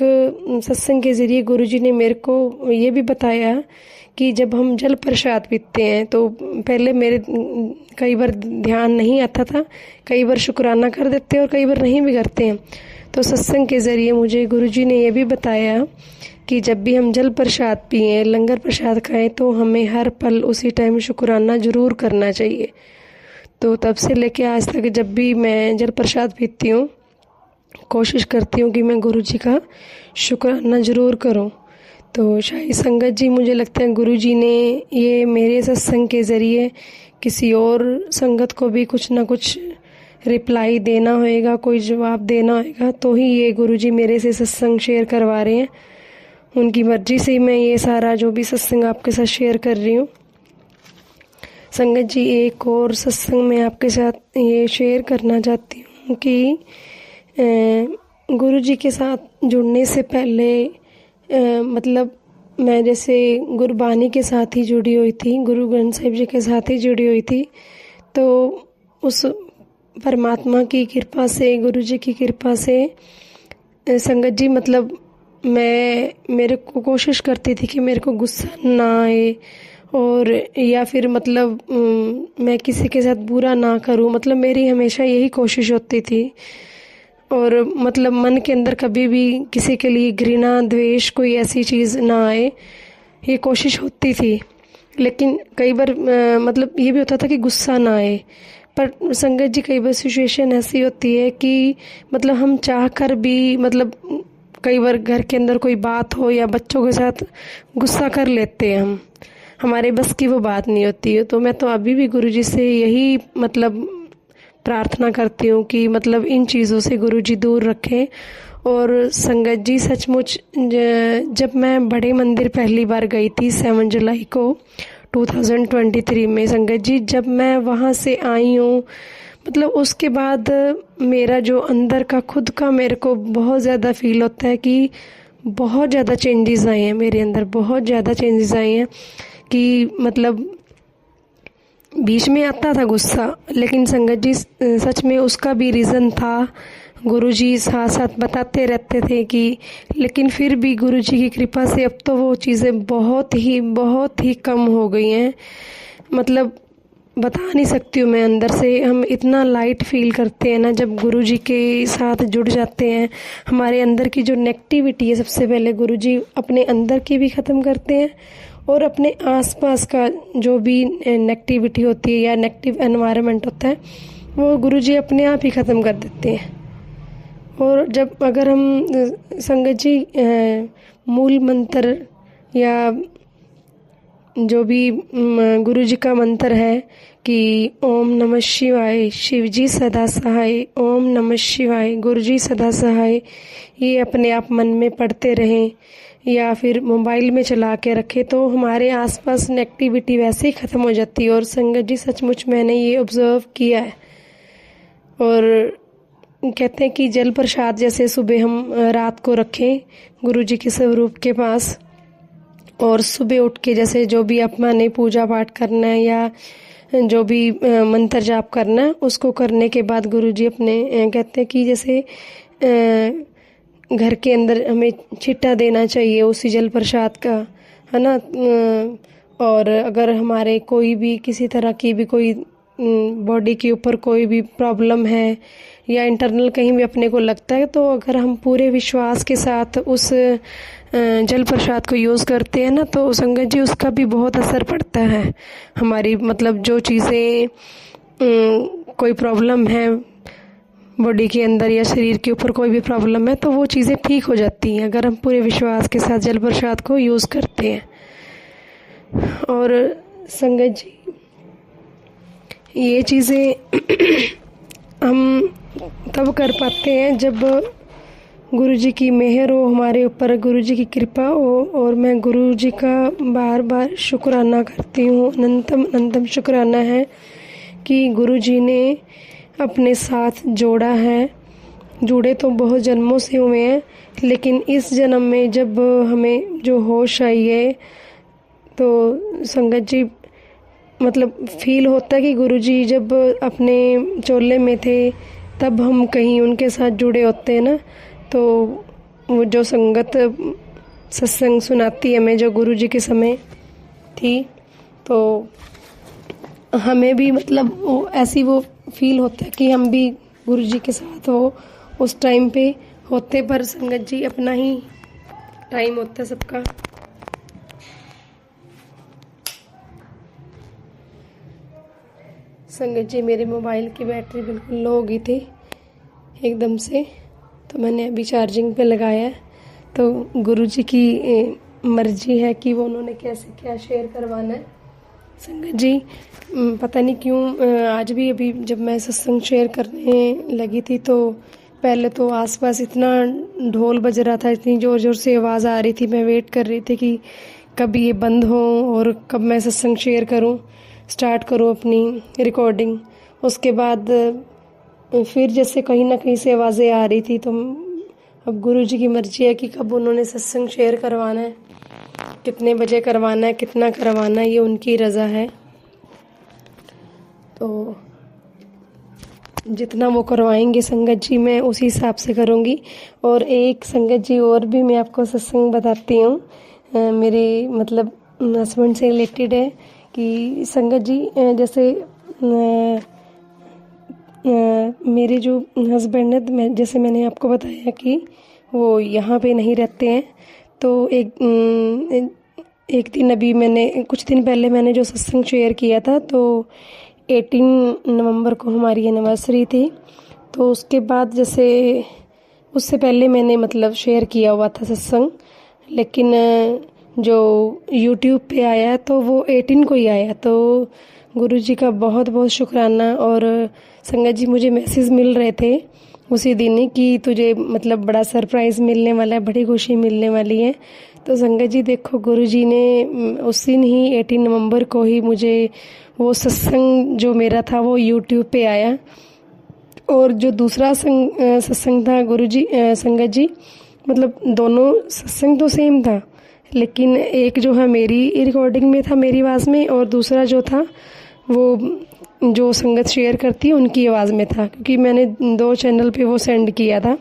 सत्संग के ज़रिए गुरु जी ने मेरे को ये भी बताया कि जब हम जल प्रसाद पीते हैं तो पहले मेरे कई बार ध्यान नहीं आता था, कई बार शुक्राना कर देते हैं और कई बार नहीं भी करते हैं। तो सत्संग के ज़रिए मुझे गुरुजी ने ये भी बताया कि जब भी हम जल प्रसाद पिएं, लंगर प्रसाद खाएं, तो हमें हर पल उसी टाइम शुक्राना ज़रूर करना चाहिए। तो तब से लेके आज तक जब भी मैं जल प्रसाद पीती हूँ, कोशिश करती हूँ कि मैं गुरुजी का शुक्राना ज़रूर करूँ। तो शायद संगत जी, मुझे लगता है गुरुजी ने ये मेरे सत्संग के ज़रिए किसी और संगत को भी कुछ ना कुछ रिप्लाई देना होएगा, कोई जवाब देना होएगा, तो ही ये गुरुजी मेरे से सत्संग शेयर करवा रहे हैं। उनकी मर्जी से ही मैं ये सारा जो भी सत्संग आपके साथ शेयर कर रही हूँ। संगत जी, एक और सत्संग मैं आपके साथ ये शेयर करना चाहती हूँ कि गुरुजी के साथ जुड़ने से पहले मतलब मैं जैसे गुरबानी के साथ ही जुड़ी हुई थी, गुरु ग्रंथ साहिब जी के साथ ही जुड़ी हुई थी। तो उस परमात्मा की कृपा से, गुरु जी की कृपा से संगत जी, मतलब मेरे को कोशिश करती थी कि मेरे को गुस्सा ना आए और या फिर मतलब मैं किसी के साथ बुरा ना करूं। मतलब मेरी हमेशा यही कोशिश होती थी। और मतलब मन के अंदर कभी भी किसी के लिए घृणा, द्वेष, कोई ऐसी चीज़ ना आए, ये कोशिश होती थी। लेकिन कई बार मतलब ये भी होता था कि गुस्सा ना आए। पर संगत जी, कई बार सिचुएशन ऐसी होती है कि मतलब हम चाह कर भी, मतलब कई बार घर के अंदर कोई बात हो या बच्चों के साथ गुस्सा कर लेते हैं हम, हमारे बस की वो बात नहीं होती है। तो मैं तो अभी भी गुरुजी से यही मतलब प्रार्थना करती हूँ कि मतलब इन चीज़ों से गुरुजी दूर रखें। और संगत जी, सचमुच जब मैं बड़े मंदिर पहली बार गई थी 7 जुलाई को 2023 में, संगत जी, जब मैं वहाँ से आई हूँ, मतलब उसके बाद मेरा जो अंदर का खुद का मेरे को बहुत ज़्यादा फील होता है कि बहुत ज़्यादा चेंजेस आए हैं मेरे अंदर, बहुत ज़्यादा चेंजेस आए हैं कि मतलब बीच में आता था गुस्सा, लेकिन संगत जी सच में उसका भी रीज़न था। गुरुजी साथ साथ बताते रहते थे कि, लेकिन फिर भी गुरुजी की कृपा से अब तो वो चीज़ें बहुत ही कम हो गई हैं। मतलब बता नहीं सकती हूँ मैं, अंदर से हम इतना लाइट फील करते हैं ना जब गुरुजी के साथ जुड़ जाते हैं। हमारे अंदर की जो नेगेटिविटी है, सबसे पहले गुरुजी अपने अंदर की भी ख़त्म करते हैं और अपने आसपास का जो भी नेगेटिविटी होती है या नेगेटिव एनवायरनमेंट होता है, वो गुरुजी अपने आप ही ख़त्म कर देते हैं। और जब अगर हम संगत जी मूल मंत्र या जो भी गुरु जी का मंत्र है कि ओम नमः शिवाय, शिव जी सदा सहाय, ओम नमः शिवाय, गुरु जी सदा सहाय, ये अपने आप मन में पढ़ते रहें या फिर मोबाइल में चला के रखें तो हमारे आसपास नेगेटिविटी वैसे ही ख़त्म हो जाती है। और संगत जी सचमुच मैंने ये ऑब्ज़र्व किया है। और कहते हैं कि जल प्रसाद जैसे सुबह हम रात को रखें गुरु जी के स्वरूप के पास, और सुबह उठ के जैसे जो भी अपने पूजा पाठ करना है या जो भी मंत्र जाप करना है उसको करने के बाद गुरु जी अपने कहते हैं कि जैसे घर के अंदर हमें छिट्टा देना चाहिए उसी जल प्रसाद का, है ना। और अगर हमारे कोई भी किसी तरह की भी कोई बॉडी के ऊपर कोई भी प्रॉब्लम है या इंटरनल कहीं भी अपने को लगता है तो अगर हम पूरे विश्वास के साथ उस जल प्रसाद को यूज़ करते हैं ना तो संगत जी उसका भी बहुत असर पड़ता है। हमारी मतलब जो चीज़ें कोई प्रॉब्लम है बॉडी के अंदर या शरीर के ऊपर कोई भी प्रॉब्लम है तो वो चीज़ें ठीक हो जाती हैं अगर हम पूरे विश्वास के साथ जल प्रसाद को यूज़ करते हैं। और संगत जी ये चीज़ें हम तब कर पाते हैं जब गुरु जी की मेहर हो हमारे ऊपर, गुरु जी की कृपा हो। और मैं गुरु जी का बार बार शुक्राना करती हूँ, अनंतम अनंतम शुक्राना है कि गुरु जी ने अपने साथ जोड़ा है। जुड़े तो बहुत जन्मों से हुए हैं लेकिन इस जन्म में जब हमें जो होश आई है तो संगत जी मतलब फील होता है कि गुरु जी जब अपने चोले में थे तब हम कहीं उनके साथ जुड़े होते हैं ना, तो वो जो संगत सत्संग सुनाती है हमें जो गुरु जी के समय थी तो हमें भी मतलब वो ऐसी वो फील होता है कि हम भी गुरु जी के साथ हो उस टाइम पे होते। पर संगत जी अपना ही टाइम होता है सबका। संगत जी मेरे मोबाइल की बैटरी बिल्कुल लो हो गई थी एकदम से, तो मैंने अभी चार्जिंग पे लगाया है। तो गुरु जी की मर्जी है कि वो उन्होंने कैसे क्या शेयर करवाना है। संगत जी पता नहीं क्यों आज भी अभी जब मैं सत्संग शेयर करने लगी थी तो पहले तो आसपास इतना ढोल बज रहा था, इतनी ज़ोर ज़ोर से आवाज़ आ रही थी। मैं वेट कर रही थी कि कब ये बंद हो और कब मैं सत्संग शेयर करूं, स्टार्ट करूं अपनी रिकॉर्डिंग। उसके बाद फिर जैसे कहीं ना कहीं से आवाज़ें आ रही थी तो अब गुरु जी की मर्जी है कि कब उन्होंने सत्संग शेयर करवाना है, कितने बजे करवाना है, कितना करवाना है, ये उनकी रज़ा है। तो जितना वो करवाएंगे संगत जी मैं उसी हिसाब से करूँगी। और एक संगत जी और भी मैं आपको सत्संग बताती हूँ, मेरे मतलब हस्बैंड से रिलेटेड है कि संगत जी जैसे मेरे जो हस्बैंड है जैसे मैंने आपको बताया कि वो यहाँ पे नहीं रहते हैं। तो एक दिन अभी मैंने कुछ दिन पहले मैंने जो सत्संग शेयर किया था तो 18 नवंबर को हमारी एनिवर्सरी थी। तो उसके बाद जैसे उससे पहले मैंने मतलब शेयर किया हुआ था सत्संग, लेकिन जो YouTube पे आया तो वो 18 को ही आया। तो गुरु जी का बहुत बहुत शुक्राना। और संगत जी मुझे मैसेज मिल रहे थे उसी दिन ही कि तुझे मतलब बड़ा सरप्राइज़ मिलने वाला है, बड़ी खुशी मिलने वाली है। तो संगत जी देखो गुरु जी ने उस दिन ही 18 नवंबर को ही मुझे वो सत्संग जो मेरा था वो YouTube पे आया। और जो दूसरा सत्संग था गुरु जी संगत जी मतलब दोनों सत्संग तो सेम था, लेकिन एक जो है मेरी रिकॉर्डिंग में था मेरी आवाज़ में, और दूसरा जो था वो जो संगत शेयर करती है उनकी आवाज़ में था, क्योंकि मैंने 2 चैनल पे वो सेंड किया था।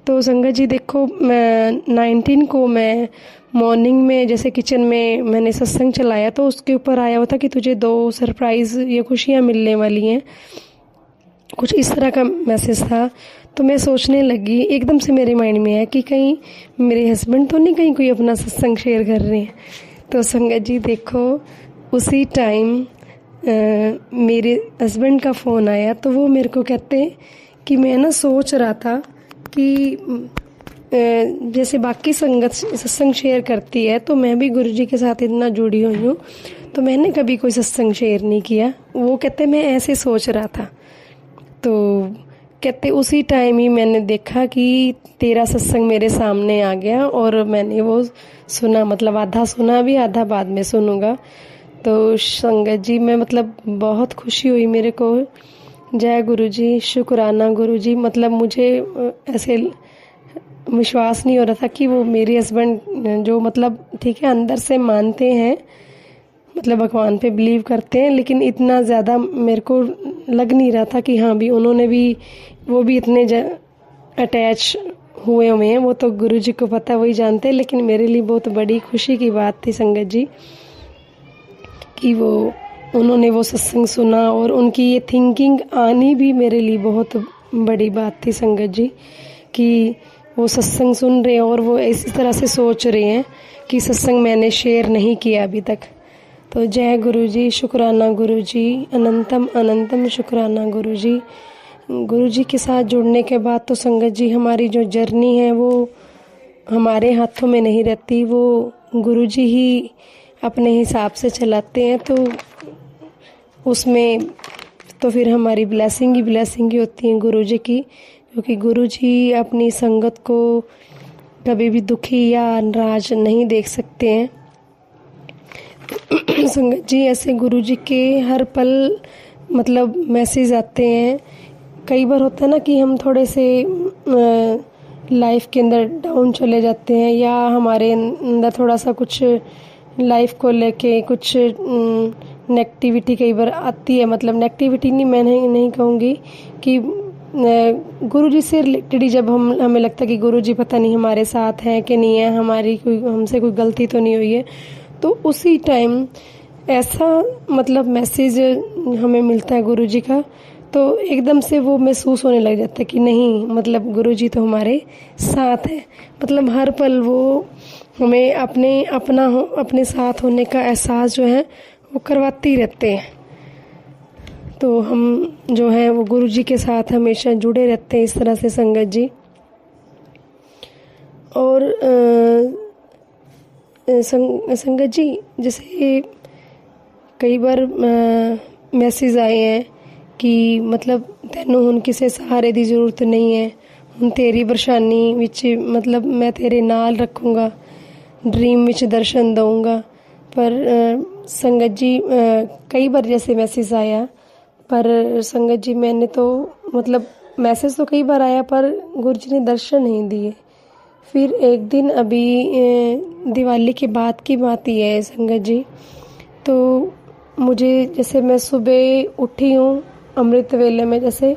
तो संगत जी देखो मैं 19 को मैं मॉर्निंग में जैसे किचन में मैंने सत्संग चलाया तो उसके ऊपर आया हुआ था कि तुझे 2 सरप्राइज़ ये खुशियाँ मिलने वाली हैं, कुछ इस तरह का मैसेज था। तो मैं सोचने लगी एकदम से मेरे माइंड में आया कि कहीं मेरे हस्बैंड तो नहीं कहीं कोई अपना सत्संग शेयर कर रहे हैं। तो संगत जी देखो उसी टाइम मेरे हस्बैंड का फ़ोन आया तो वो मेरे को कहते हैं कि मैं ना सोच रहा था कि जैसे बाकी संगत सत्संग शेयर करती है, तो मैं भी गुरुजी के साथ इतना जुड़ी हुई हूँ, तो मैंने कभी कोई सत्संग शेयर नहीं किया। वो कहते मैं ऐसे सोच रहा था, तो कहते उसी टाइम ही मैंने देखा कि तेरा सत्संग मेरे सामने आ गया और मैंने वो सुना, मतलब आधा सुना भी, आधा बाद में सुनूंगा। तो संगत जी मैं मतलब बहुत खुशी हुई मेरे को। जय गुरुजी, शुक्राना गुरुजी। मतलब मुझे ऐसे विश्वास नहीं हो रहा था कि वो मेरे हस्बैंड जो मतलब ठीक है अंदर से मानते हैं, मतलब भगवान पे बिलीव करते हैं, लेकिन इतना ज़्यादा मेरे को लग नहीं रहा था कि हाँ भी उन्होंने भी, वो भी इतने अटैच हुए हैं। वो तो गुरुजी को पता, वही जानते हैं। लेकिन मेरे लिए बहुत बड़ी खुशी की बात थी संगत जी कि वो उन्होंने वो सत्संग सुना और उनकी ये थिंकिंग आनी भी मेरे लिए बहुत बड़ी बात थी संगत जी, कि वो सत्संग सुन रहे हैं और वो इस तरह से सोच रहे हैं कि सत्संग मैंने शेयर नहीं किया अभी तक। तो जय गुरुजी, शुक्राना गुरुजी, अनंतम अनंतम शुक्राना गुरुजी। गुरुजी के साथ जुड़ने के बाद तो संगत जी हमारी जो जर्नी है वो हमारे हाथों में नहीं रहती, वो गुरुजी ही अपने हिसाब से चलाते हैं। तो उसमें तो फिर हमारी ब्लेसिंग ही होती है गुरुजी की, क्योंकि गुरुजी अपनी संगत को कभी भी दुखी या नाराज नहीं देख सकते हैं। संगत जी ऐसे गुरुजी के हर पल मतलब मैसेज आते हैं। कई बार होता है ना कि हम थोड़े से लाइफ के अंदर डाउन चले जाते हैं, या हमारे अंदर थोड़ा सा कुछ लाइफ को लेके कुछ नेगेटिविटी कई बार आती है। मतलब नेगेटिविटी नहीं, मैं नहीं कहूँगी कि गुरुजी से रिलेटेड ही जब हमें लगता है कि गुरुजी पता नहीं हमारे साथ है कि नहीं है, हमारी हमसे कोई गलती तो नहीं हुई है, तो उसी टाइम ऐसा मतलब मैसेज हमें मिलता है गुरुजी का, तो एकदम से वो महसूस होने लग जाता है कि नहीं, मतलब गुरुजी तो हमारे साथ है। मतलब हर पल वो हमें अपने साथ होने का एहसास जो है वो करवाते ही रहते हैं। तो हम जो है वो गुरुजी के साथ हमेशा जुड़े रहते हैं इस तरह से संगत जी। और संगत जी जैसे कई बार मैसेज आए हैं कि मतलब तैनू हुण किसी सहारे की जरूरत नहीं है, हुण तेरी परेशानी विच मतलब मैं तेरे नाल रखूँगा, ड्रीम विच दर्शन दूँगा। पर संगत जी कई बार जैसे मैसेज आया, पर संगत जी मैंने तो मतलब मैसेज तो कई बार आया पर गुरुजी ने दर्शन नहीं दिए। फिर एक दिन अभी दिवाली के बाद की बात ही है संगत जी, तो मुझे जैसे मैं सुबह उठी हूँ अमृत वेले में जैसे,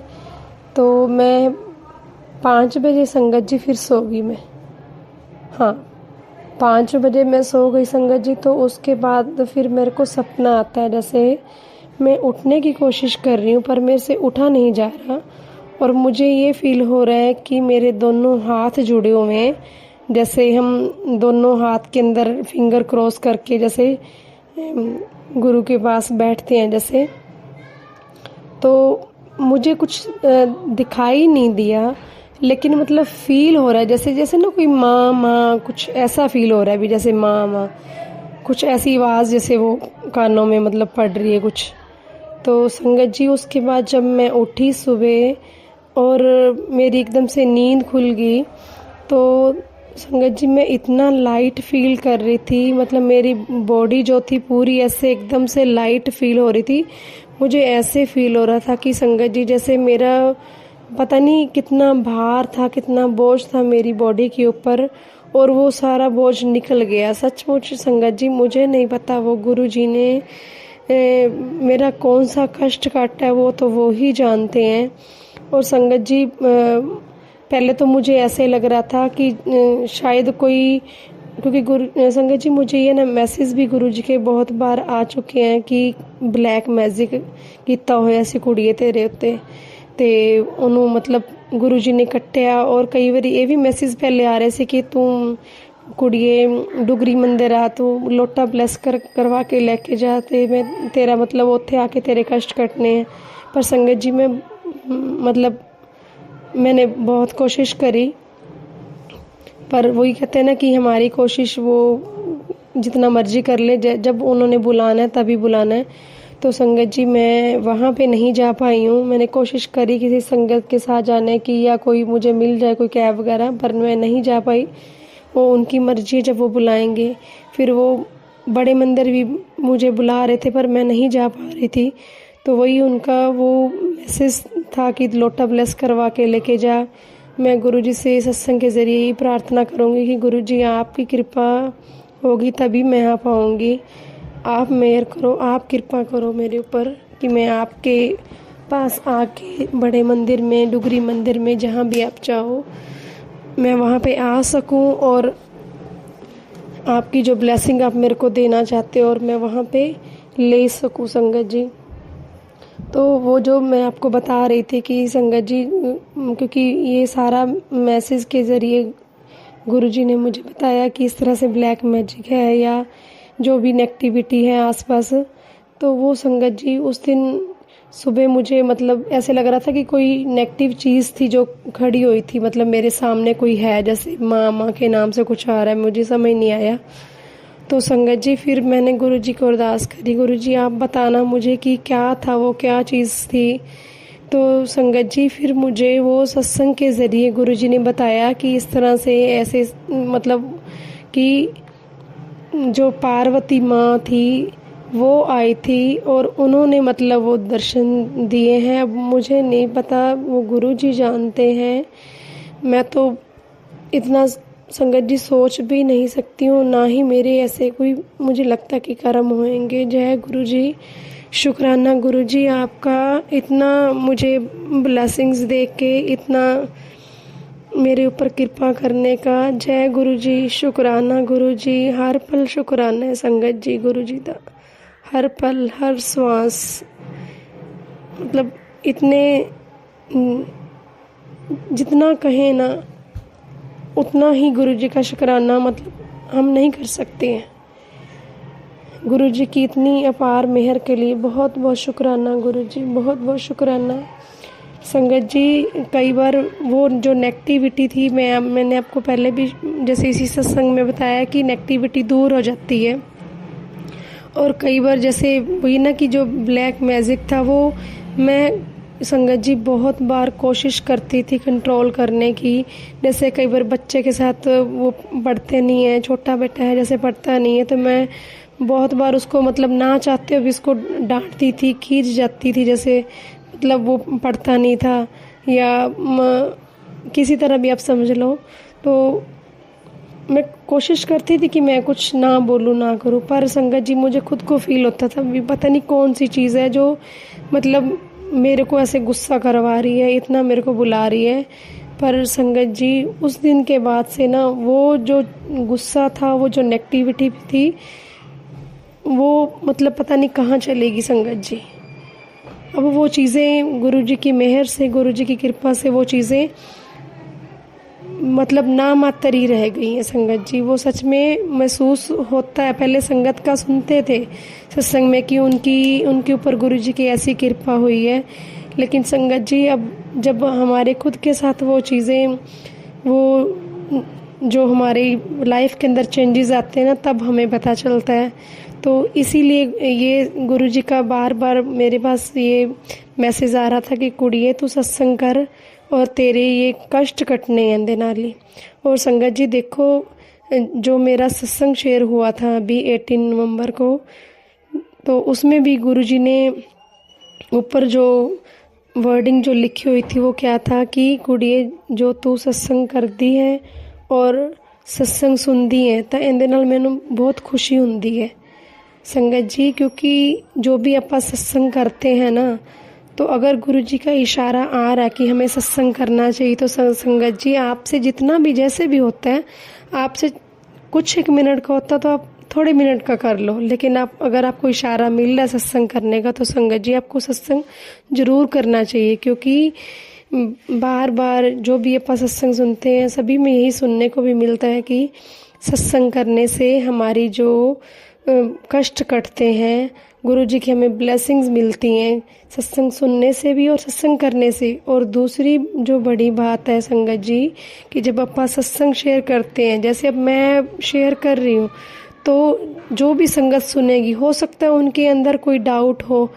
तो मैं 5 बजे संगत जी फिर सो गई मैं। हाँ 5 बजे मैं सो गई संगत जी। तो उसके बाद फिर मेरे को सपना आता है, जैसे मैं उठने की कोशिश कर रही हूँ पर मेरे से उठा नहीं जा रहा, और मुझे ये फील हो रहा है कि मेरे दोनों हाथ जुड़े हुए हैं, जैसे हम दोनों हाथ के अंदर फिंगर क्रॉस करके जैसे गुरु के पास बैठते हैं जैसे। तो मुझे कुछ दिखाई नहीं दिया, लेकिन मतलब फील हो रहा है जैसे जैसे ना कोई माँ माँ कुछ ऐसा फील हो रहा है भी, जैसे माँ माँ कुछ ऐसी आवाज़ जैसे वो कानों में मतलब पड़ रही है कुछ। तो संगत जी उसके बाद जब मैं उठी सुबह और मेरी एकदम से नींद खुल गई, तो संगत जी मैं इतना लाइट फील कर रही थी, मतलब मेरी बॉडी जो थी पूरी ऐसे एकदम से लाइट फील हो रही थी। मुझे ऐसे फील हो रहा था कि संगत जी जैसे मेरा पता नहीं कितना भार था, कितना बोझ था मेरी बॉडी के ऊपर, और वो सारा बोझ निकल गया। सचमुच संगत जी मुझे नहीं पता वो गुरुजी ने मेरा कौन सा कष्ट काटा है, वो तो वो ही जानते हैं। और संगत जी पहले तो मुझे ऐसे लग रहा था कि शायद कोई, क्योंकि संगत जी मुझे ये ना मैसेज भी गुरुजी के बहुत बार आ चुके हैं कि ब्लैक मैजिक कीता होया सी कुड़िए तेरे उत्ते, ते उन्होंने मतलब गुरुजी ने कट्टिया। और कई बार ये भी मैसेज पहले आ रहे थे कि तू कुड़िए डुगरी मंदिर आ, तू लोटा ब्लैस करवा के लेके जा, ते मैं तेरा मतलब उत्थे आके तेरे कष्ट कटने हैं। पर संगत जी में मतलब मैंने बहुत कोशिश करी पर वही कहते हैं ना कि हमारी कोशिश वो जितना मर्जी कर ले, जब उन्होंने बुलाना है तभी बुलाना है। तो संगत जी मैं वहाँ पे नहीं जा पाई हूँ। मैंने कोशिश करी किसी संगत के साथ जाने की या कोई मुझे मिल जाए कोई कैब वगैरह, पर मैं नहीं जा पाई। वो उनकी मर्जी है, जब वो बुलाएंगे। फिर वो बड़े मंदिर भी मुझे बुला रहे थे पर मैं नहीं जा पा रही थी। तो वही उनका वो मैसेज था कि लोटा ब्लेस करवा के लेके जा। मैं गुरुजी से सत्संग के ज़रिए ही प्रार्थना करूँगी कि गुरुजी आपकी कृपा होगी तभी मैं आ पाऊँगी। आप मेहर करो, आप कृपा करो मेरे ऊपर कि मैं आपके पास आके बड़े मंदिर में, डुगरी मंदिर में, जहाँ भी आप चाहो मैं वहाँ पे आ सकूँ और आपकी जो ब्लेसिंग आप मेरे को देना चाहते हो और मैं वहाँ पे ले सकूँ संगत जी। तो वो जो मैं आपको बता रही थी कि संगत जी, क्योंकि ये सारा मैसेज के ज़रिए गुरुजी ने मुझे बताया कि इस तरह से ब्लैक मैजिक है या जो भी नेगेटिविटी है आसपास, तो वो संगत जी उस दिन सुबह मुझे मतलब ऐसे लग रहा था कि कोई नेगेटिव चीज़ थी जो खड़ी हुई थी, मतलब मेरे सामने कोई है, जैसे माँ के नाम से कुछ आ रहा है, मुझे समझ नहीं आया। तो संगत जी फिर मैंने गुरुजी को अरदास करी, गुरुजी आप बताना मुझे कि क्या था, वो क्या चीज़ थी। तो संगत जी फिर मुझे वो सत्संग के ज़रिए गुरुजी ने बताया कि इस तरह से ऐसे मतलब कि जो पार्वती माँ थी वो आई थी और उन्होंने मतलब वो दर्शन दिए हैं। अब मुझे नहीं पता, वो गुरुजी जानते हैं। मैं तो इतना संगत जी सोच भी नहीं सकती हूँ, ना ही मेरे ऐसे कोई मुझे लगता कि कर्म होंगे। जय गुरुजी, शुक्राना गुरुजी आपका, इतना मुझे ब्लेसिंग्स देख के, इतना मेरे ऊपर कृपा करने का। जय गुरुजी, शुक्राना गुरुजी, हर पल शुक्राना है संगत जी गुरुजी दा, हर पल हर श्वास, मतलब इतने जितना कहें ना उतना ही गुरुजी का शुक्राना मतलब हम नहीं कर सकते हैं। गुरुजी की इतनी अपार मेहर के लिए बहुत बहुत शुक्राना गुरुजी, बहुत बहुत शुक्राना। संगत जी कई बार वो जो नेगेटिविटी थी, मैंने आपको पहले भी जैसे इसी सत्संग में बताया कि नेगेटिविटी दूर हो जाती है। और कई बार जैसे वही ना कि जो ब्लैक मैजिक था वो मैं संगत जी बहुत बार कोशिश करती थी कंट्रोल करने की। जैसे कई बार बच्चे के साथ वो पढ़ते नहीं है, छोटा बेटा है जैसे पढ़ता नहीं है, तो मैं बहुत बार उसको मतलब ना चाहते हुए भी उसको डांटती थी, खींच जाती थी, जैसे मतलब वो पढ़ता नहीं था या किसी तरह भी आप समझ लो। तो मैं कोशिश करती थी कि मैं कुछ ना बोलूँ ना करूँ, पर संगत जी मुझे खुद को फील होता था भी पता नहीं कौन सी चीज़ है जो मतलब मेरे को ऐसे गुस्सा करवा रही है, इतना मेरे को बुला रही है। पर संगत जी उस दिन के बाद से ना वो जो गुस्सा था, वो जो नेगेटिविटी थी, वो मतलब पता नहीं कहाँ चलेगी संगत जी। अब वो चीज़ें गुरुजी की मेहर से, गुरुजी की कृपा से वो चीज़ें मतलब ना मात्र ही रह गई हैं संगत जी। वो सच में महसूस होता है। पहले संगत का सुनते थे सत्संग में कि उनके ऊपर गुरुजी की ऐसी कृपा हुई है, लेकिन संगत जी अब जब हमारे खुद के साथ वो चीज़ें, वो जो हमारी लाइफ के अंदर चेंजेस आते हैं ना, तब हमें पता चलता है। तो इसीलिए ये गुरुजी का बार बार मेरे पास ये मैसेज आ रहा था कि कुड़िए तू सत्संग कर और तेरे ये कष्ट कटने हैं नाली। और संगत जी देखो, जो मेरा सत्संग शेयर हुआ था अभी 18 नवंबर को, तो उसमें भी गुरुजी ने ऊपर जो वर्डिंग जो लिखी हुई थी वो क्या था कि कुड़िए जो तू सत्संग करती है और सत्संग सुनती है तो इंदे नाल मैनू बहुत खुशी हुंदी है संगत जी। क्योंकि जो भी आप सत्संग करते हैं ना, तो अगर गुरुजी का इशारा आ रहा है कि हमें सत्संग करना चाहिए, तो संगत जी आपसे जितना भी जैसे भी होता है, आपसे कुछ 1 मिनट का होता तो आप थोड़े मिनट का कर लो, लेकिन आप अगर आपको इशारा मिल रहा है सत्संग करने का, तो संगत जी आपको सत्संग जरूर करना चाहिए। क्योंकि बार बार जो भी आप सत्संग सुनते हैं, सभी में यही सुनने को भी मिलता है कि सत्संग करने से हमारी जो कष्ट कटते हैं, गुरुजी की हमें ब्लेसिंग्स मिलती हैं सत्संग सुनने से भी और सत्संग करने से। और दूसरी जो बड़ी बात है संगत जी, कि जब अपन सत्संग शेयर करते हैं, जैसे अब मैं शेयर कर रही हूँ, तो जो भी संगत सुनेगी, हो सकता है उनके अंदर कोई डाउट हो,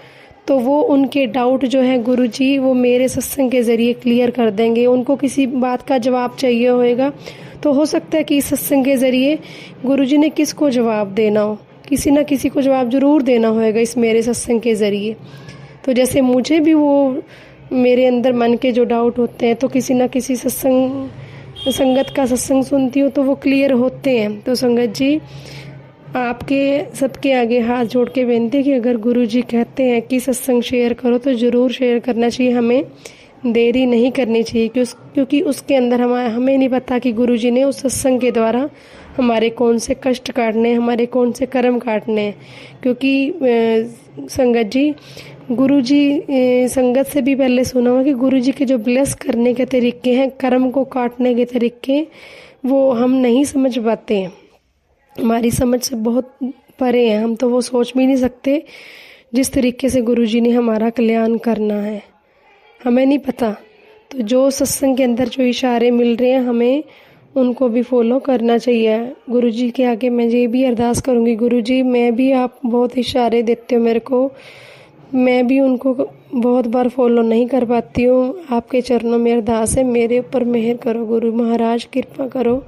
तो वो उनके डाउट जो है गुरुजी वो मेरे सत्संग के ज़रिए क्लियर कर देंगे। उनको किसी बात का जवाब चाहिए होएगा, तो हो सकता है कि इस सत्संग के ज़रिए गुरुजी ने किसको जवाब देना हो, किसी ना किसी को जवाब ज़रूर देना होएगा इस मेरे सत्संग के ज़रिए। तो जैसे मुझे भी वो मेरे अंदर मन के जो डाउट होते हैं, तो किसी ना किसी संगत का सत्संग सुनती हूँ तो वो क्लियर होते हैं। तो संगत जी, आपके सबके आगे हाथ जोड़ के विनती कि अगर गुरुजी कहते हैं कि सत्संग शेयर करो तो ज़रूर शेयर करना चाहिए, हमें देरी नहीं करनी चाहिए, क्योंकि उसके अंदर हमें नहीं पता कि गुरुजी ने उस सत्संग के द्वारा हमारे कौन से कष्ट काटने हैं, हमारे कौन से कर्म काटने हैं। क्योंकि संगत जी, गुरुजी, संगत से भी पहले सुना होगा कि गुरुजी के जो ब्लेस करने के तरीके हैं, कर्म को काटने के तरीके, वो हम नहीं समझ पाते हैं, हमारी समझ से बहुत परे हैं। हम तो वो सोच भी नहीं सकते जिस तरीके से गुरुजी ने हमारा कल्याण करना है, हमें नहीं पता। तो जो सत्संग के अंदर जो इशारे मिल रहे हैं, हमें उनको भी फॉलो करना चाहिए। गुरुजी के आगे मैं ये भी अरदास करूँगी, गुरुजी मैं भी, आप बहुत इशारे देते हो मेरे को, मैं भी उनको बहुत बार फॉलो नहीं कर पाती हूँ। आपके चरणों में अरदास है, मेरे ऊपर मेहर करो गुरु महाराज, कृपा करो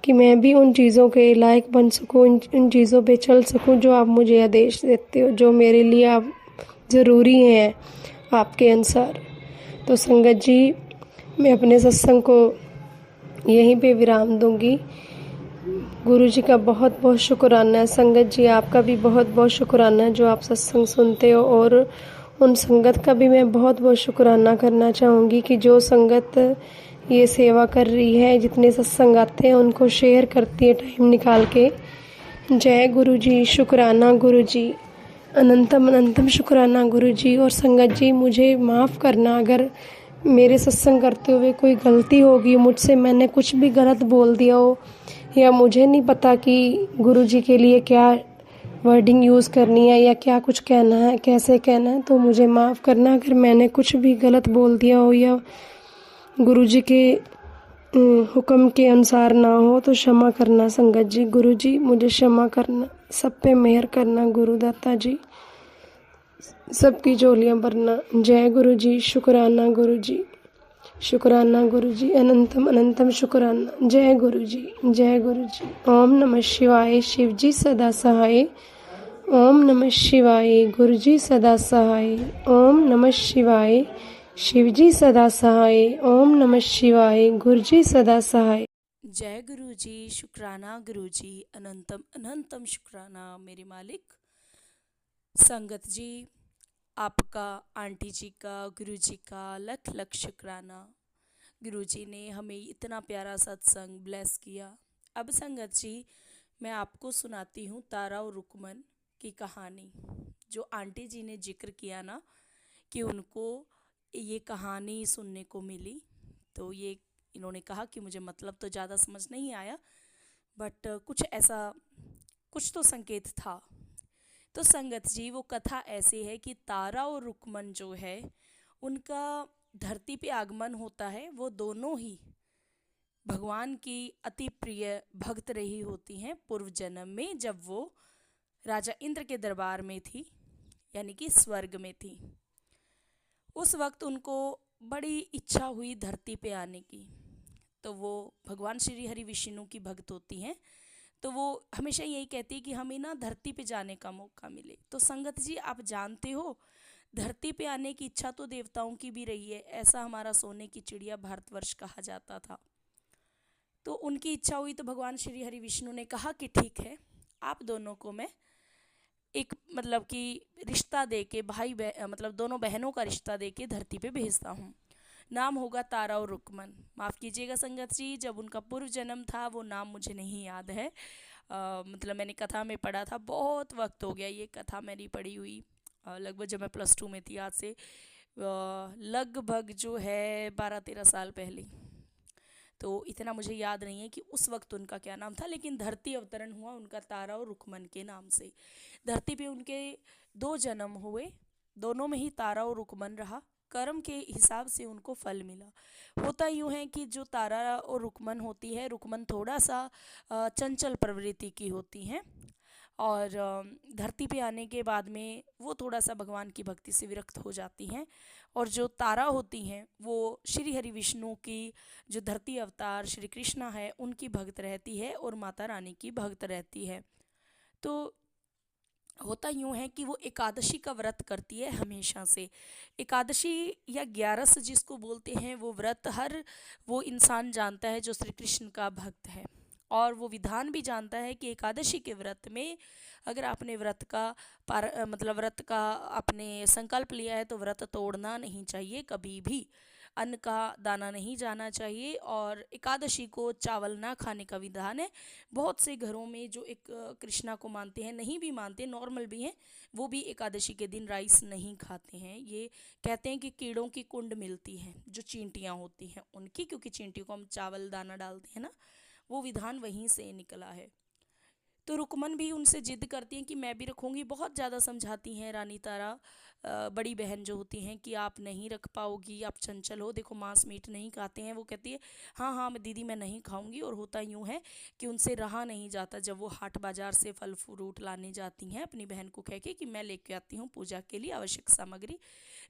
कि मैं भी उन चीज़ों के लायक बन सकूँ, उन चीज़ों पे चल सकूँ जो आप मुझे आदेश देते हो, जो मेरे लिए आप ज़रूरी हैं आपके अनुसार। तो संगत जी, मैं अपने सत्संग को यहीं पे विराम दूंगी। गुरुजी का बहुत बहुत शुक्राना है। संगत जी, आपका भी बहुत बहुत शुक्राना है जो आप सत्संग सुनते हो, और उन संगत का भी मैं बहुत बहुत शुक्राना करना चाहूँगी कि जो संगत ये सेवा कर रही है, जितने सत्संग आते हैं उनको शेयर करती है टाइम निकाल के। जय गुरुजी, शुक्राना गुरुजी, अनंतम अनंतम शुक्राना गुरुजी। और संगत जी, मुझे माफ़ करना अगर मेरे सत्संग करते हुए कोई गलती होगी मुझसे, मैंने कुछ भी गलत बोल दिया हो, या मुझे नहीं पता कि गुरुजी के लिए क्या वर्डिंग यूज़ करनी है या क्या कुछ कहना है, कैसे कहना है, तो मुझे माफ़ करना अगर मैंने कुछ भी गलत बोल दिया हो या गुरुजी के हुक्म के अनुसार ना हो, तो क्षमा करना संगत जी। गुरुजी मुझे क्षमा करना, सब पे मेहर करना गुरुदाता जी, सबकी झोलियाँ भरना। जय गुरुजी, शुक्राना गुरुजी, शुक्राना गुरुजी, अनंतम अनंतम शुक्राना। जय गुरुजी, जय गुरुजी। ओम नमः शिवाय, शिवजी सदा सहाय। ओम नमः शिवाय, गुरुजी सदा सहाय। ओम नमः शिवाय, शिवजी सदा सहाय। ओम नमः शिवाय, गुरुजी सदा सहाय। जय गुरु जी, शुक्राना गुरु जी, अनंतम अनंतम शुक्राना मेरे मालिक। संगत जी, आपका, आंटी जी का, गुरु जी का लख लख शुक्राना। गुरु जी ने हमें इतना प्यारा सत्संग ब्लेस किया। अब संगत जी, मैं आपको सुनाती हूँ तारा और रुकमन की कहानी, जो आंटी जी ने जिक्र किया ना कि उनको ये कहानी सुनने को मिली। तो ये इन्होंने कहा कि मुझे मतलब तो ज़्यादा समझ नहीं आया, बट कुछ ऐसा, कुछ तो संकेत था। तो संगत जी, वो कथा ऐसी है कि तारा और रुकमन जो है, उनका धरती पे आगमन होता है। वो दोनों ही भगवान की अति प्रिय भक्त रही होती हैं पूर्व जन्म में, जब वो राजा इंद्र के दरबार में थी, यानी कि स्वर्ग में थी। उस वक्त उनको बड़ी इच्छा हुई धरती पे आने की। तो वो भगवान श्री हरि विष्णु की भक्त होती हैं, तो वो हमेशा यही कहती है कि हमें ना धरती पे जाने का मौका मिले। तो संगत जी, आप जानते हो, धरती पे आने की इच्छा तो देवताओं की भी रही है। ऐसा हमारा सोने की चिड़िया भारतवर्ष कहा जाता था। तो उनकी इच्छा हुई तो भगवान श्री हरि विष्णु ने कहा कि ठीक है, आप दोनों को मैं एक मतलब कि रिश्ता दे के, मतलब दोनों बहनों का रिश्ता दे के धरती पे भेजता हूँ। नाम होगा तारा और रुकमन। माफ़ कीजिएगा संगत जी, जब उनका पूर्व जन्म था वो नाम मुझे नहीं याद है। मतलब मैंने कथा में पढ़ा था, बहुत वक्त हो गया ये कथा मेरी पढ़ी हुई, लगभग जब मैं +2 में थी, आज से लगभग जो है 12-13 साल पहले। तो इतना मुझे याद नहीं है कि उस वक्त उनका क्या नाम था, लेकिन धरती अवतरण हुआ उनका तारा और रुकमन के नाम से। धरती पे उनके 2 जन्म हुए, दोनों में ही तारा और रुकमन रहा। कर्म के हिसाब से उनको फल मिला। होता यूँ है कि जो तारा और रुकमन होती है, रुकमन थोड़ा सा चंचल प्रवृत्ति की होती हैं, और धरती पे आने के बाद में वो थोड़ा सा भगवान की भक्ति से विरक्त हो जाती हैं। और जो तारा होती हैं वो श्री हरि विष्णु की, जो धरती अवतार श्री कृष्णा है, उनकी भक्त रहती है और माता रानी की भक्त रहती है। तो होता यूँ है कि वो एकादशी का व्रत करती है हमेशा से। एकादशी या ग्यारस जिसको बोलते हैं, वो व्रत हर वो इंसान जानता है जो श्री कृष्ण का भक्त है, और वो विधान भी जानता है कि एकादशी के व्रत में अगर आपने व्रत का मतलब व्रत का आपने संकल्प लिया है तो व्रत तोड़ना नहीं चाहिए कभी भी। अन्न का दाना नहीं जाना चाहिए, और एकादशी को चावल ना खाने का विधान है। बहुत से घरों में जो एक कृष्णा को मानते हैं, नहीं भी मानते, नॉर्मल भी हैं, वो भी एकादशी के दिन राइस नहीं खाते हैं। ये कहते हैं कि कीड़ों की कुंड मिलती है, जो चींटियाँ होती हैं उनकी, क्योंकि चींटियों को हम चावल दाना डालते हैं ना, वो विधान वहीं से निकला है। तो रुकमन भी उनसे जिद करती हैं कि मैं भी रखूँगी। बहुत ज़्यादा समझाती हैं रानी तारा बड़ी बहन जो होती हैं कि आप नहीं रख पाओगी, आप चंचल हो, देखो मांस मीट नहीं खाते हैं। वो कहती है हाँ हाँ मैं दीदी मैं नहीं खाऊंगी। और होता यूँ है कि उनसे रहा नहीं जाता, जब वो हाट बाज़ार से फल फ्रूट लाने जाती हैं अपनी बहन को कह के कि मैं लेके आती हूँ पूजा के लिए आवश्यक सामग्री,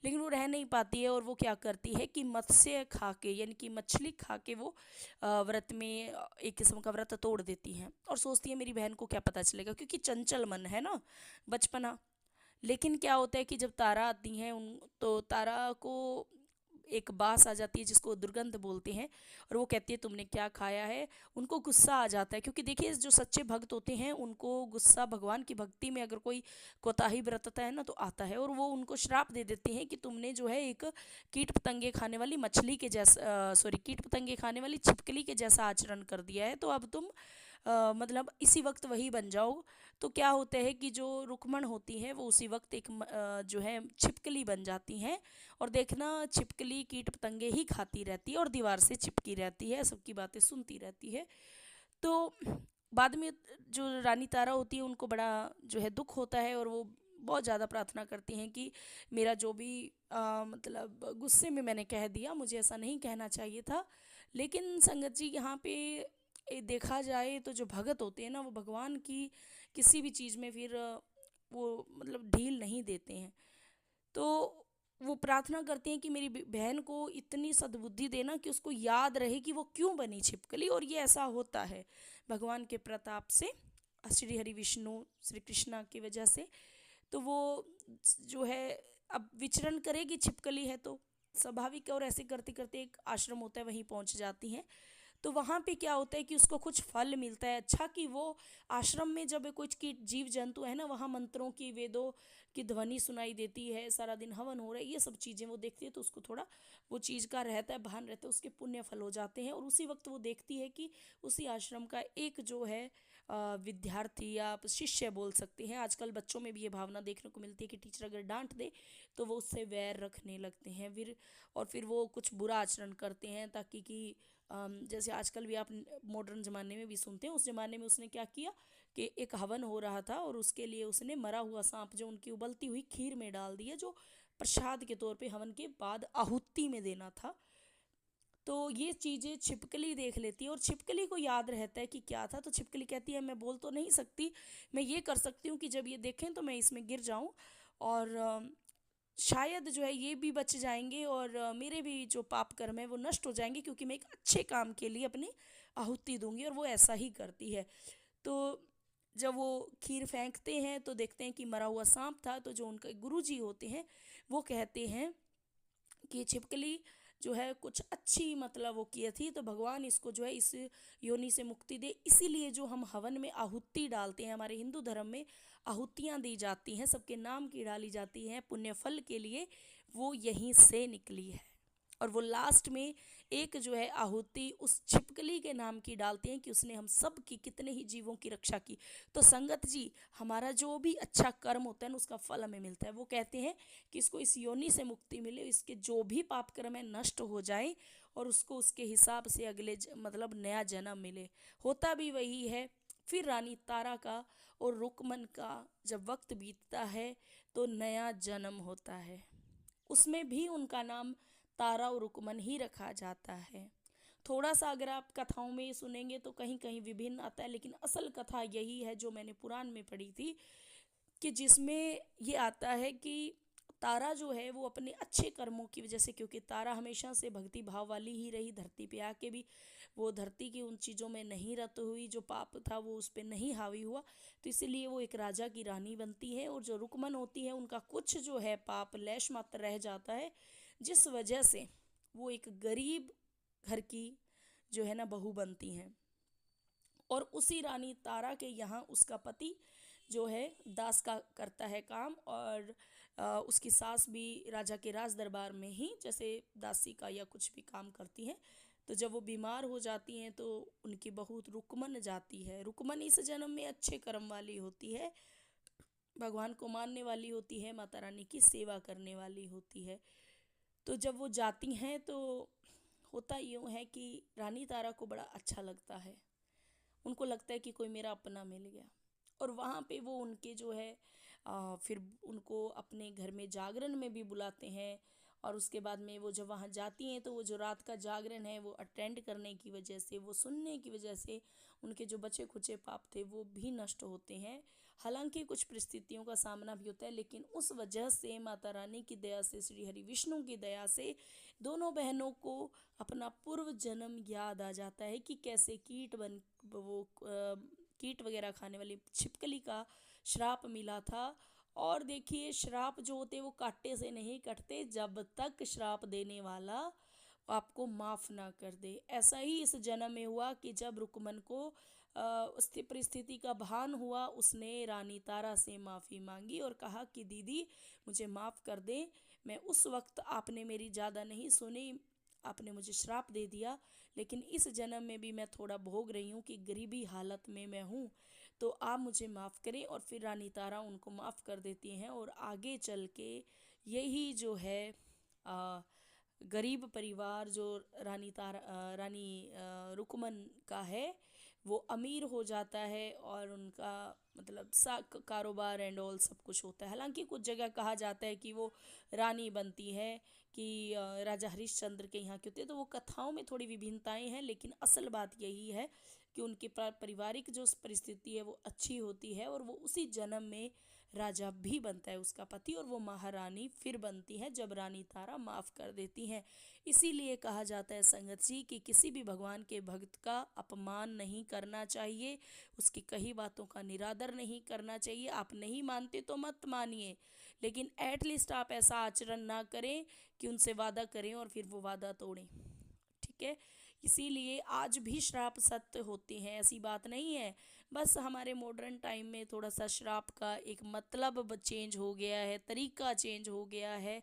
लेकिन वो रह नहीं पाती है। और वो क्या करती है कि मत्स्य खा के, यानी कि मछली खा के वो व्रत में एक किस्म का व्रत तोड़ देती हैं, और सोचती है मेरी बहन को क्या पता चलेगा, क्योंकि चंचल मन है ना, बचपना। लेकिन क्या होता है कि जब तारा आती हैं उन तो तारा को एक बास आ जाती है जिसको दुर्गंध बोलते हैं, और वो कहती है तुमने क्या खाया है। उनको गुस्सा आ जाता है, क्योंकि देखिए जो सच्चे भक्त होते हैं उनको गुस्सा भगवान की भक्ति में अगर कोई कोताही बरतता है ना तो आता है, और वो उनको श्राप दे देते हैं कि तुमने जो है एक कीट पतंगे खाने वाली मछली के जैसा, सॉरी, कीट पतंगे खाने वाली छिपकली के जैसा आचरण कर दिया है, तो अब तुम मतलब इसी वक्त वही बन जाओ। तो क्या होता है कि जो रुक्मण होती है वो उसी वक्त एक जो है छिपकली बन जाती हैं, और देखना छिपकली कीट पतंगे ही खाती रहती है और दीवार से चिपकी रहती है, सबकी बातें सुनती रहती है। तो बाद में जो रानी तारा होती है उनको बड़ा जो है दुख होता है, और वो बहुत ज़्यादा प्रार्थना करती हैं कि मेरा जो भी मतलब गुस्से में मैंने कह दिया, मुझे ऐसा नहीं कहना चाहिए था। लेकिन संगत जी यहाँ पे देखा जाए तो जो भगत होते हैं ना, वो भगवान की किसी भी चीज़ में फिर वो मतलब ढील नहीं देते हैं। तो वो प्रार्थना करते हैं कि मेरी बहन को इतनी सद्बुद्धि देना कि उसको याद रहे कि वो क्यों बनी छिपकली, और ये ऐसा होता है भगवान के प्रताप से, श्री हरि विष्णु श्री कृष्णा की वजह से। तो वो जो है अब विचरण करेगी, छिपकली है तो स्वाभाविक है, और ऐसे करते करते एक आश्रम होता है वहीं पहुंच जाती हैं। तो वहाँ पे क्या होता है कि उसको कुछ फल मिलता है अच्छा, कि वो आश्रम में जब कुछ की जीव जंतु है ना, वहाँ मंत्रों की वेदों की ध्वनि सुनाई देती है, सारा दिन हवन हो रहा है, ये सब चीज़ें वो देखती है, तो उसको थोड़ा वो चीज़ का रहता है, भान रहता है, उसके पुण्य फल हो जाते हैं। और उसी वक्त वो देखती है कि उसी आश्रम का एक जो है विद्यार्थी या आप शिष्य बोल सकते हैं, आजकल बच्चों में भी ये भावना देखने को मिलती है कि टीचर अगर डांट दे तो वो उससे वैर रखने लगते हैं, फिर वो कुछ बुरा आचरण करते हैं, ताकि कि जैसे आजकल भी आप मॉडर्न ज़माने में भी सुनते हैं, उस ज़माने में उसने क्या किया कि एक हवन हो रहा था, और उसके लिए उसने मरा हुआ सांप जो उनकी उबलती हुई खीर में डाल दिया, जो प्रसाद के तौर पे हवन के बाद आहुति में देना था। तो ये चीज़ें छिपकली देख लेती है, और छिपकली को याद रहता है कि क्या था। तो छिपकली कहती है मैं बोल तो नहीं सकती, मैं ये कर सकती हूँ कि जब ये देखें तो मैं इसमें गिर जाऊँ, और शायद जो है ये भी बच जाएंगे, और मेरे भी जो पाप कर्म है वो नष्ट हो जाएंगे, क्योंकि मैं एक अच्छे काम के लिए अपनी आहुति दूंगी। और वो ऐसा ही करती है। तो जब वो खीर फेंकते हैं तो देखते हैं कि मरा हुआ सांप था। तो जो उनके गुरुजी होते हैं वो कहते हैं कि ये छिपकली जो है कुछ अच्छी मतलब वो किए थी, तो भगवान इसको जो है इस योनि से मुक्ति दे। इसीलिए जो हम हवन में आहुति डालते हैं, हमारे हिंदू धर्म में आहुतियाँ दी जाती हैं, सबके नाम की डाली जाती हैं पुण्य फल के लिए, वो यहीं से निकली है। और वो लास्ट में एक जो है आहुति उस छिपकली के नाम की डालते हैं कि उसने हम सब की कितने ही जीवों की रक्षा की। तो संगत जी, हमारा जो भी अच्छा कर्म होता है ना उसका फल हमें मिलता है। वो कहते हैं कि इसको इस योनि से मुक्ति मिले, इसके जो भी पाप कर्म है नष्ट हो जाए, और उसको उसके हिसाब से मतलब नया जन्म मिले। होता भी वही है। फिर रानी तारा का और रुकमन का जब वक्त बीतता है तो नया जन्म होता है, उसमें भी उनका नाम तारा और रुकमन ही रखा जाता है। थोड़ा सा अगर आप कथाओं में सुनेंगे तो कहीं कहीं विभिन्न आता है, लेकिन असल कथा यही है जो मैंने पुराण में पढ़ी थी, कि जिसमें ये आता है कि तारा जो है वो अपने अच्छे कर्मों की वजह से, क्योंकि तारा हमेशा से भक्ति भाव वाली ही रही, धरती पे आके भी वो धरती की उन चीज़ों में नहीं रत हुई, जो पाप था वो उस पर नहीं हावी हुआ, तो इसीलिए वो एक राजा की रानी बनती है। और जो रुकमन होती है उनका कुछ जो है पाप लेश मात्र रह जाता है, जिस वजह से वो एक गरीब घर की जो है ना बहू बनती हैं। और उसी रानी तारा के यहाँ उसका पति जो है दास का करता है काम, और उसकी सास भी राजा के राज दरबार में ही जैसे दासी का या कुछ भी काम करती हैं। तो जब वो बीमार हो जाती हैं तो उनकी बहू रुकमन जाती है। रुकमन इस जन्म में अच्छे कर्म वाली होती है, भगवान को मानने वाली होती है, माता रानी की सेवा करने वाली होती है। तो जब वो जाती हैं तो होता यूँ है कि रानी तारा को बड़ा अच्छा लगता है, उनको लगता है कि कोई मेरा अपना मिल गया। और वहाँ पे वो उनके जो है फिर उनको अपने घर में जागरण में भी बुलाते हैं। और उसके बाद में वो जब वहाँ जाती हैं तो वो जो रात का जागरण है वो अटेंड करने की वजह से, वो सुनने की वजह से उनके जो बचे खुचे पाप थे वो भी नष्ट होते हैं। हालांकि कुछ परिस्थितियों का सामना भी होता है, लेकिन उस वजह से माता रानी की दया से, श्री हरि विष्णु की दया से दोनों बहनों को अपना पूर्व जन्म याद आ जाता है कि कैसे कीट वगैरह खाने वाली छिपकली का श्राप मिला था। और देखिए श्राप जो होते वो कांटे से नहीं कटते जब तक श्राप देने वाला आपको माफ़ ना कर दे। ऐसा ही इस जन्म में हुआ कि जब रुकमन को उस परिस्थिति का भान हुआ, उसने रानी तारा से माफ़ी मांगी और कहा कि दीदी मुझे माफ़ कर दे, मैं उस वक्त आपने मेरी ज़्यादा नहीं सुनी, आपने मुझे श्राप दे दिया, लेकिन इस जन्म में भी मैं थोड़ा भोग रही हूँ कि गरीबी हालत में मैं हूँ, तो आप मुझे माफ़ करें। और फिर रानी तारा उनको माफ़ कर देती हैं और आगे चल के यही जो है गरीब परिवार जो रानी रुकमन का है वो अमीर हो जाता है और उनका मतलब सा कारोबार एंड ऑल सब कुछ होता है। हालांकि कुछ जगह कहा जाता है कि वो रानी बनती है कि राजा हरिश्चंद्र के यहाँ के होते हैं, तो वो कथाओं में थोड़ी विभिन्नताएं हैं, लेकिन असल बात यही है कि उनकी पारिवारिक जो परिस्थिति है वो अच्छी होती है और वो उसी जन्म में राजा भी बनता है उसका पति, और वो महारानी फिर बनती है जब रानी तारा माफ़ कर देती हैं। इसीलिए कहा जाता है संगत जी कि किसी भी भगवान के भक्त का अपमान नहीं करना चाहिए, उसकी कही बातों का निरादर नहीं करना चाहिए। आप नहीं मानते तो मत मानिए, लेकिन एटलीस्ट आप ऐसा आचरण ना करें कि उनसे वादा करें और फिर वो वादा तोड़ें। ठीक है, इसीलिए आज भी श्राप सत्य होते हैं, ऐसी बात नहीं है। बस हमारे मॉडर्न टाइम में थोड़ा सा श्राप का एक मतलब चेंज हो गया है, तरीका चेंज हो गया है,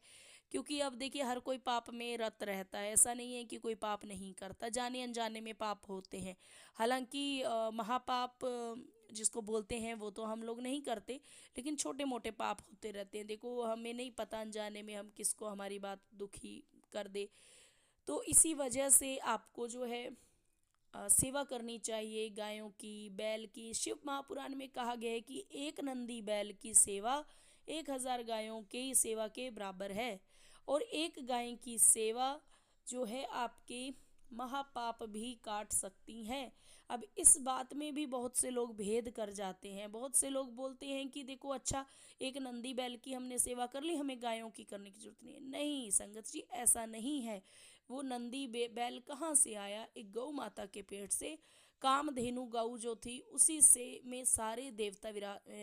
क्योंकि अब देखिए हर कोई पाप में रत रहता है। ऐसा नहीं है कि कोई पाप नहीं करता, जाने अनजाने में पाप होते हैं। हालांकि महापाप जिसको बोलते हैं वो तो हम लोग नहीं करते, लेकिन छोटे मोटे पाप होते रहते हैं। देखो हमें नहीं पता अनजाने में हम किसको हमारी बात दुखी कर दे, तो इसी वजह से आपको जो है सेवा करनी चाहिए गायों की, बैल की। शिव महापुराण में कहा गया है कि एक नंदी बैल की सेवा 1000 गायों की सेवा के बराबर है, और एक गाय की सेवा जो है आपके महापाप भी काट सकती हैं। अब इस बात में भी बहुत से लोग भेद कर जाते हैं। बहुत से लोग बोलते हैं कि देखो अच्छा एक नंदी बैल की हमने सेवा कर ली, हमें गायों की करने की जरूरत नहीं है। नहीं संगत जी, ऐसा नहीं है। वो नंदी बैल कहाँ से आया? एक गौ माता के पेट से। कामधेनु गौ जो थी उसी से में सारे देवता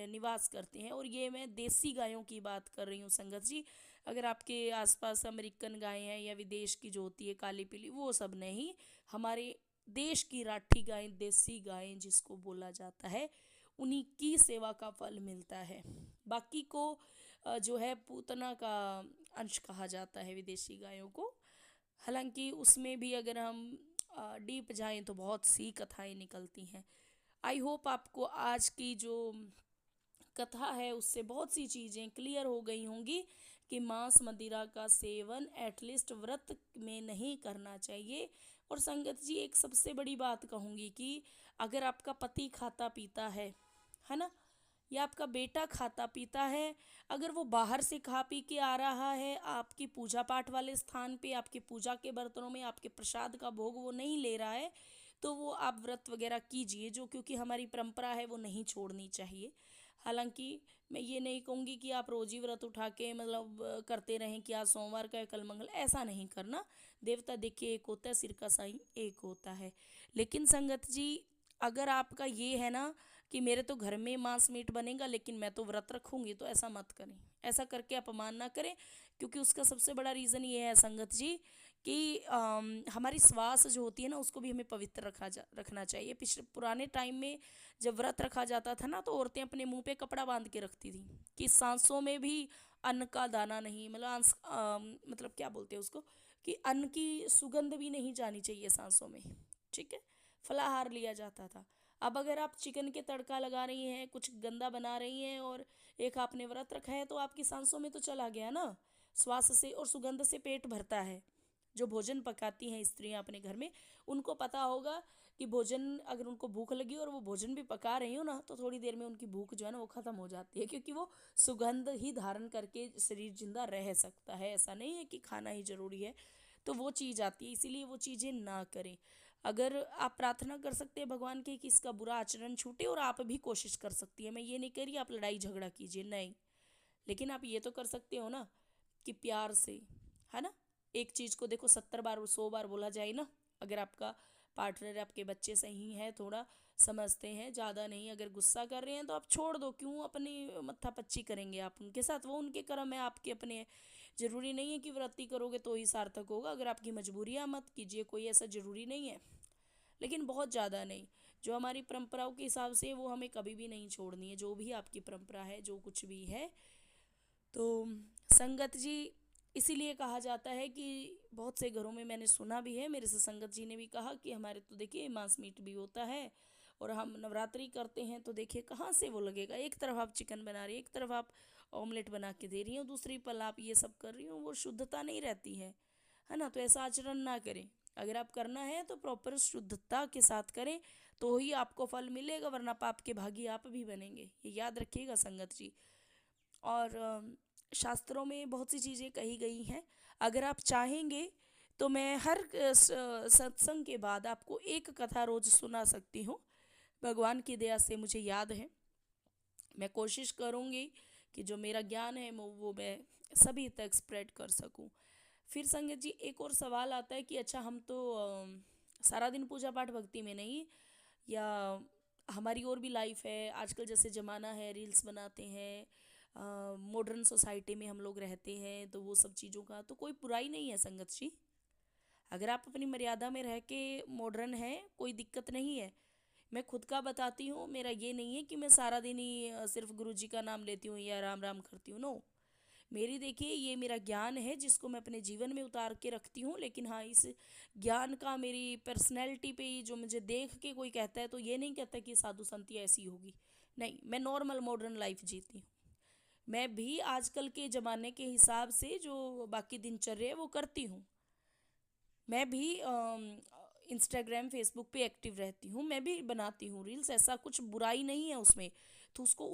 निवास करते हैं। और ये मैं देसी गायों की बात कर रही हूँ संगत जी। अगर आपके आसपास अमेरिकन गायें हैं या विदेश की जो होती है काली पीली, वो सब नहीं, हमारे देश की राठी गायें, देसी गायें जिसको बोला जाता है, उन्हीं की सेवा का फल मिलता है। बाकी को जो है पूतना का अंश कहा जाता है विदेशी गायों को। हालांकि उसमें भी अगर हम डीप जाएं तो बहुत सी कथाएं निकलती हैं। आई होप आपको आज की जो कथा है उससे बहुत सी चीज़ें क्लियर हो गई होंगी कि मांस मदिरा का सेवन एटलीस्ट व्रत में नहीं करना चाहिए। और संगत जी एक सबसे बड़ी बात कहूँगी कि अगर आपका पति खाता पीता है ना, या आपका बेटा खाता पीता है, अगर वो बाहर से खा पी के आ रहा है, आपकी पूजा पाठ वाले स्थान पे आपके पूजा के बर्तनों में आपके प्रसाद का भोग वो नहीं ले रहा है, तो वो आप व्रत वगैरह कीजिए, जो क्योंकि हमारी परंपरा है वो नहीं छोड़नी चाहिए। हालांकि मैं ये नहीं कहूँगी कि आप रोज़ ही व्रत उठा के मतलब करते रहें कि आज सोमवार का है कल मंगल, ऐसा नहीं करना। देवता देखिए एक होता है, सिर का साईं एक होता है। लेकिन संगत जी अगर आपका ये है ना कि मेरे तो घर में मांस मीट बनेगा लेकिन मैं तो व्रत रखूंगी, तो ऐसा मत करें, ऐसा करके अपमान ना करें। क्योंकि उसका सबसे बड़ा रीज़न ये है संगत जी कि हमारी श्वास जो होती है ना उसको भी हमें पवित्र रखना चाहिए। पिछले पुराने टाइम में जब व्रत रखा जाता था ना, तो औरतें अपने मुंह पे कपड़ा बांध के रखती थी कि सांसों में भी अन्न का दाना नहीं, मतलब मतलब क्या बोलते हैं उसको, कि अन्न की सुगंध भी नहीं जानी चाहिए सांसों में। ठीक है, फलाहार लिया जाता था। अब अगर आप चिकन के तड़का लगा रही हैं, कुछ गंदा बना रही हैं और एक आपने व्रत रखा है, तो आपकी सांसों में तो चला गया ना, श्वास से और सुगंध से पेट भरता है। जो भोजन पकाती हैं स्त्रियां अपने घर में, उनको पता होगा कि भोजन अगर उनको भूख लगी और वो भोजन भी पका रही हो ना, तो थोड़ी देर में उनकी भूख जो है ना वो ख़त्म हो जाती है, क्योंकि वो सुगंध ही धारण करके शरीर जिंदा रह सकता है। ऐसा नहीं है कि खाना ही जरूरी है, तो वो चीज़ आती है, इसीलिए वो चीज़ें ना करें। अगर आप प्रार्थना कर सकते हैं भगवान के कि इसका बुरा आचरण छूटे, और आप भी कोशिश कर सकती है, मैं ये नहीं कह रही आप लड़ाई झगड़ा कीजिए, नहीं, लेकिन आप ये तो कर सकते हो ना कि प्यार से, है ना, एक चीज़ को देखो 70 बार 100 बार बोला जाए ना। अगर आपका पार्टनर आपके बच्चे सही हैं, थोड़ा समझते हैं, ज़्यादा नहीं, अगर गुस्सा कर रहे हैं तो आप छोड़ दो, क्यों अपनी मत्था पच्ची करेंगे आप उनके साथ, वो उनके कर्म है, आपके अपने। ज़रूरी नहीं है कि व्रती करोगे तो ही सार्थक होगा। अगर आपकी मजबूरी है मत कीजिए, कोई ऐसा ज़रूरी नहीं है, लेकिन बहुत ज़्यादा नहीं। जो हमारी परंपराओं के हिसाब से वो हमें कभी भी नहीं छोड़नी है, जो भी आपकी परंपरा है, जो कुछ भी है। तो संगत जी इसीलिए कहा जाता है कि बहुत से घरों में मैंने सुना भी है, मेरे से संगत जी ने भी कहा कि हमारे तो देखिए मांस मीट भी होता है, और हम नवरात्रि करते हैं, तो देखिए कहाँ से वो लगेगा, एक तरफ आप चिकन बना रही है, एक तरफ आप ऑमलेट बना के दे रही हो, दूसरी पल आप ये सब कर रही हो, वो शुद्धता नहीं रहती है ना। तो ऐसा आचरण ना करें। अगर आप करना है तो प्रॉपर शुद्धता के साथ करें, तो ही आपको फल मिलेगा, वरना पाप के भागी आप भी बनेंगे, ये याद रखिएगा संगत जी। और शास्त्रों में बहुत सी चीज़ें कही गई हैं। अगर आप चाहेंगे तो मैं हर सत्संग के बाद आपको एक कथा रोज सुना सकती हूँ। भगवान की दया से मुझे याद है, मैं कोशिश करूँगी कि जो मेरा ज्ञान है वो मैं सभी तक स्प्रेड कर सकूँ। फिर संगत जी एक और सवाल आता है कि अच्छा हम तो सारा दिन पूजा पाठ भक्ति में नहीं, या हमारी और भी लाइफ है, आजकल जैसे ज़माना है रील्स बनाते हैं, मॉडर्न सोसाइटी में हम लोग रहते हैं, तो वो सब चीज़ों का तो कोई बुराई नहीं है संगत जी। अगर आप अपनी मर्यादा में रह के मॉडर्न है, कोई दिक्कत नहीं है। मैं खुद का बताती हूँ, मेरा ये नहीं है कि मैं सारा दिन ही सिर्फ गुरु जी का नाम लेती हूँ या राम राम करती हूँ, नो। मेरी देखिए ये मेरा ज्ञान है जिसको मैं अपने जीवन में उतार के रखती हूँ, लेकिन हाँ इस ज्ञान का मेरी पर्सनैलिटी पे जो मुझे देख के कोई कहता है, तो ये नहीं कहता कि साधु संत ऐसी होगी, नहीं, मैं नॉर्मल मॉडर्न लाइफ जीती हूँ। मैं भी आजकल के ज़माने के हिसाब से जो बाकी दिनचर्या है वो करती हूँ। मैं भी इंस्टाग्राम फेसबुक पे एक्टिव रहती हूँ, मैं भी बनाती हूँ रील्स, ऐसा कुछ बुराई नहीं है उसमें, तो उसको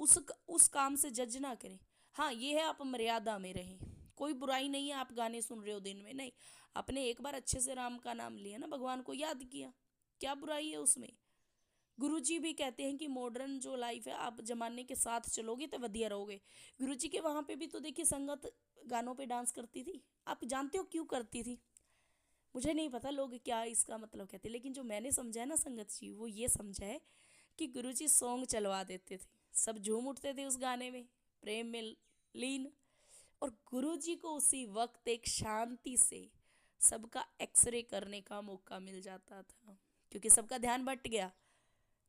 उस काम से जज ना करें। हाँ ये है आप मर्यादा में रहें, कोई बुराई नहीं है। आप गाने सुन रहे हो दिन में, नहीं, आपने एक बार अच्छे से राम का नाम लिया ना, भगवान को याद किया, क्या बुराई है उसमें। गुरुजी भी कहते हैं कि मॉडर्न जो लाइफ है, आप जमाने के साथ चलोगे तो वधिया रहोगे। गुरुजी के वहाँ पे भी तो देखिए संगत गानों पे डांस करती थी, आप जानते हो क्यों करती थी? मुझे नहीं पता लोग क्या इसका मतलब कहते, लेकिन जो मैंने समझा है ना संगत जी, वो ये समझा है कि गुरुजी सॉन्ग चलवा देते थे, सब झूम उठते थे उस गाने में, प्रेम में लीन, और गुरुजी को उसी वक्त एक शांति से सबका एक्सरे करने का मौका मिल जाता था, क्योंकि सबका ध्यान बट गया,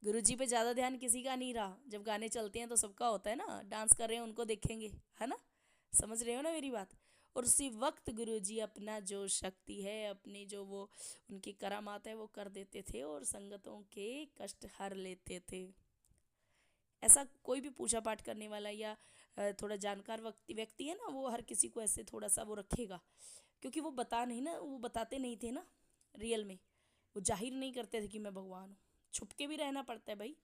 गुरुजी पे ज़्यादा ध्यान किसी का नहीं रहा। जब गाने चलते हैं तो सबका होता है ना, डांस कर रहे हैं उनको देखेंगे, है ना, समझ रहे हो ना मेरी बात। और उसी वक्त गुरुजी अपना जो शक्ति है, अपनी जो वो उनकी करामात है वो कर देते थे, और संगतों के कष्ट हर लेते थे। ऐसा कोई भी पूजा पाठ करने वाला या थोड़ा जानकार व्यक्ति है ना, वो हर किसी को ऐसे थोड़ा सा वो रखेगा, क्योंकि वो बताते नहीं थे ना रियल में, वो जाहिर नहीं करते थे कि मैं भगवान हूँ। छुप के भी रहना पड़ता है भाई,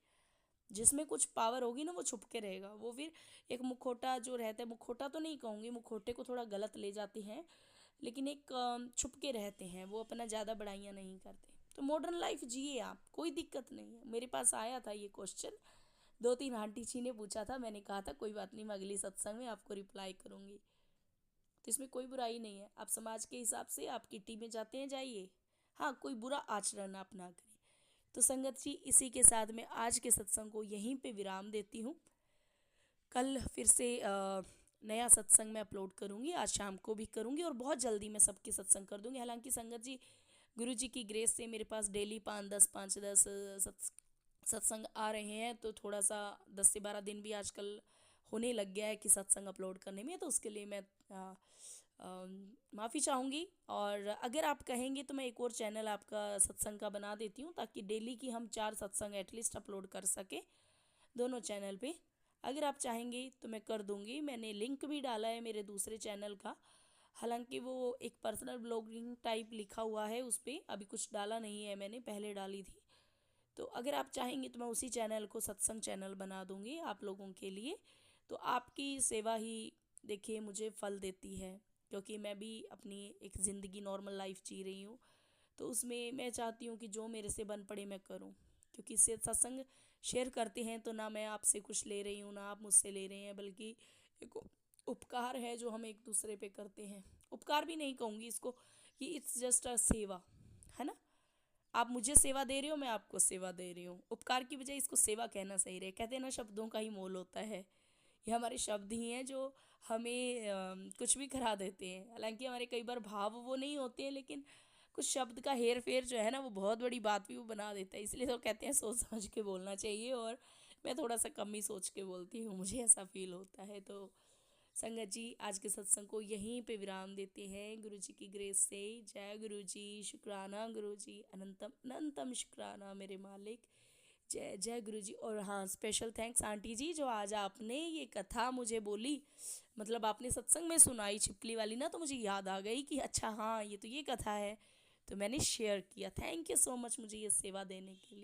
जिसमें कुछ पावर होगी ना वो छुप के रहेगा। वो फिर एक मुखोटा जो रहता है, मुखोटा तो नहीं कहूँगी, मुखोटे को थोड़ा गलत ले जाते हैं, लेकिन एक छुप के रहते हैं, वो अपना ज़्यादा बड़ाइयाँ नहीं करते। तो मॉडर्न लाइफ जिए आप, कोई दिक्कत नहीं है। मेरे पास आया था ये क्वेश्चन, 2-3 आंटी जी ने पूछा था, मैंने कहा था कोई बात नहीं, मैं अगली सत्संग में आपको रिप्लाई करूँगी। तो इसमें कोई बुराई नहीं है, आप समाज के हिसाब से आप किटी में जाते हैं जाइए, हाँ कोई बुरा आचरण आप ना करें। तो संगत जी, इसी के साथ मैं आज के सत्संग को यहीं पे विराम देती हूँ। कल फिर से नया सत्संग मैं अपलोड करूँगी, आज शाम को भी करूँगी और बहुत जल्दी मैं सबके सत्संग कर दूँगी। हालांकि संगत जी, गुरु जी की ग्रेस से मेरे पास डेली 5-10 सत्संग आ रहे हैं, तो थोड़ा सा 10 से 12 दिन भी आजकल होने लग गया है कि सत्संग अपलोड करने में, तो उसके लिए मैं माफ़ी चाहूँगी। और अगर आप कहेंगे तो मैं एक और चैनल आपका सत्संग का बना देती हूँ, ताकि डेली की हम 4 सत्संग एटलीस्ट अपलोड कर सके दोनों चैनल पे। अगर आप चाहेंगे तो मैं कर दूँगी, मैंने लिंक भी डाला है मेरे दूसरे चैनल का, हालांकि वो एक पर्सनल ब्लॉगिंग टाइप लिखा हुआ है, उस पर अभी कुछ डाला नहीं है, मैंने पहले डाली थी। तो अगर आप चाहेंगे तो मैं उसी चैनल को सत्संग चैनल बना दूँगी आप लोगों के लिए। तो आपकी सेवा ही देखिए मुझे फल देती है, क्योंकि मैं भी अपनी एक ज़िंदगी नॉर्मल लाइफ जी रही हूँ, तो उसमें मैं चाहती हूँ कि जो मेरे से बन पड़े मैं करूँ। क्योंकि इससे सत्संग शेयर करते हैं तो ना मैं आपसे कुछ ले रही हूँ ना आप मुझसे ले रहे हैं, बल्कि एक उपकार है जो हम एक दूसरे पे करते हैं। उपकार भी नहीं कहूँगी इसको, कि इट्स जस्ट अ सेवा, है ना। आप मुझे सेवा दे रहे हो, मैं आपको सेवा दे रही हूँ। उपकार की बजाय इसको सेवा कहना सही रहे। कहते हैं ना, शब्दों का ही मोल होता है। ये हमारे शब्द ही हैं जो हमें कुछ भी करा देते हैं। हालांकि हमारे कई बार भाव वो नहीं होते हैं, लेकिन कुछ शब्द का हेर फेर जो है ना, वो बहुत बड़ी बात भी वो बना देता है। इसलिए तो कहते हैं सोच समझ के बोलना चाहिए, और मैं थोड़ा सा कम ही सोच के बोलती हूँ, मुझे ऐसा फील होता है। तो संगत जी, आज के सत्संग को यहीं पे विराम देते हैं गुरु जी की ग्रेस से। जय गुरु जी, शुक्राना गुरु जी, अनंतम अनंतम शुक्राना मेरे मालिक। जय जय गुरु जी। और हाँ, स्पेशल थैंक्स आंटी जी, जो आज आपने ये कथा मुझे बोली, मतलब आपने सत्संग में सुनाई छिपकली वाली ना, तो मुझे याद आ गई कि अच्छा हाँ, ये तो ये कथा है, तो मैंने शेयर किया। थैंक यू सो मच मुझे ये सेवा देने के लिए।